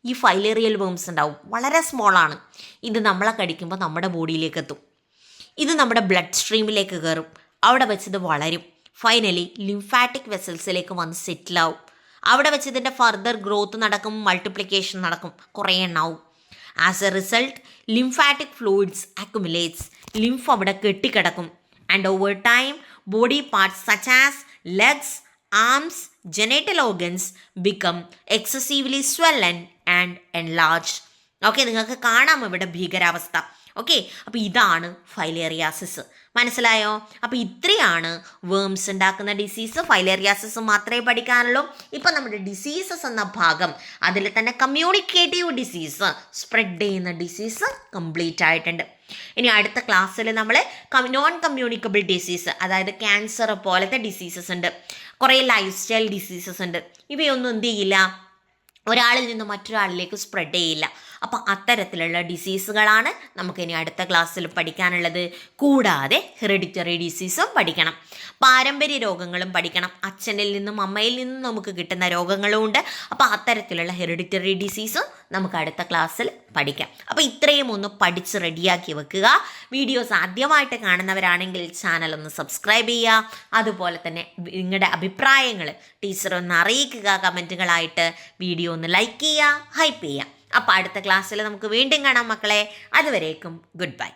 ഈ ഫൈലേറിയൽ വേംസ് ഉണ്ടാവും. വളരെ സ്മോളാണ്. ഇത് നമ്മളെ കടിക്കുമ്പോൾ നമ്മുടെ ബോഡിയിലേക്ക് എത്തും. ഇത് നമ്മുടെ ബ്ലഡ് സ്ട്രീമിലേക്ക് കയറും. അവിടെ വെച്ച് ഇത് വളരും. ഫൈനലി ലിംഫാറ്റിക് വെസൽസിലേക്ക് വന്ന് സെറ്റിലാവും. അവിടെ വെച്ച് ഇതിൻ്റെ ഫർദർ ഗ്രോത്ത് നടക്കും, മൾട്ടിപ്ലിക്കേഷൻ നടക്കും, കുറേ എണ്ണാവും. As a result lymphatic fluids accumulates. Lymph അവിടെ കെട്ടിക്കിടക്കും. And over time body parts such as legs, arms, genital organs become excessively swollen and enlarged. Okay, നിങ്ങൾക്ക് കാണാം ഇവിടെ ഭീകരാവസ്ഥ. ഓക്കെ, അപ്പോൾ ഇതാണ് ഫൈലേറിയാസിസ്. മനസ്സിലായോ? അപ്പോൾ ഇത്രയാണ് വേംസ് ഉണ്ടാക്കുന്ന ഡിസീസ്. ഫൈലേറിയാസിസ് മാത്രമേ പഠിക്കാനുള്ളൂ. ഇപ്പം നമ്മുടെ ഡിസീസസ് എന്ന ഭാഗം, അതിൽ തന്നെ കമ്മ്യൂണിക്കേറ്റീവ് ഡിസീസ്, സ്പ്രെഡ് ചെയ്യുന്ന ഡിസീസ് കംപ്ലീറ്റ് ആയിട്ടുണ്ട്. ഇനി അടുത്ത ക്ലാസ്സിൽ നമ്മൾ നോൺ കമ്മ്യൂണിക്കബിൾ ഡിസീസ്, അതായത് ക്യാൻസർ പോലത്തെ ഡിസീസസ് ഉണ്ട്, കുറേ ലൈഫ് സ്റ്റൈൽ ഡിസീസസ് ഉണ്ട്. ഇവയൊന്നും എന്ത് ചെയ്യില്ല, ഒരാളിൽ നിന്ന് മറ്റൊരാളിലേക്ക് സ്പ്രെഡ് ചെയ്യില്ല. അപ്പോൾ അത്തരത്തിലുള്ള ഡിസീസുകളാണ് നമുക്കിനി അടുത്ത ക്ലാസ്സിൽ പഠിക്കാനുള്ളത്. കൂടാതെ ഹെറിഡിറ്ററി ഡിസീസും പഠിക്കണം, പാരമ്പര്യ രോഗങ്ങളും പഠിക്കണം. അച്ഛനിൽ നിന്നും അമ്മയിൽ നിന്നും നമുക്ക് കിട്ടുന്ന രോഗങ്ങളും ഉണ്ട്. അപ്പോൾ അത്തരത്തിലുള്ള ഹെറിഡിറ്ററി ഡിസീസും നമുക്ക് അടുത്ത ക്ലാസ്സിൽ പഠിക്കാം. അപ്പോൾ ഇത്രയും ഒന്ന് പഠിച്ച് റെഡിയാക്കി വെക്കുക. വീഡിയോസ് ആദ്യമായിട്ട് കാണുന്നവരാണെങ്കിൽ ചാനൽ ഒന്ന് സബ്സ്ക്രൈബ് ചെയ്യുക. അതുപോലെ തന്നെ നിങ്ങളുടെ അഭിപ്രായങ്ങൾ ടീച്ചറൊന്ന് അറിയിക്കുക കമൻറ്റുകളായിട്ട്. വീഡിയോ ഒന്ന് ലൈക്ക് ചെയ്യുക, ഹൈപ്പ് ചെയ്യുക. അപ്പോൾ അടുത്ത ക്ലാസ്സിൽ നമുക്ക് വീണ്ടും കാണാം മക്കളെ. അതുവരേക്കും ഗുഡ് ബൈ.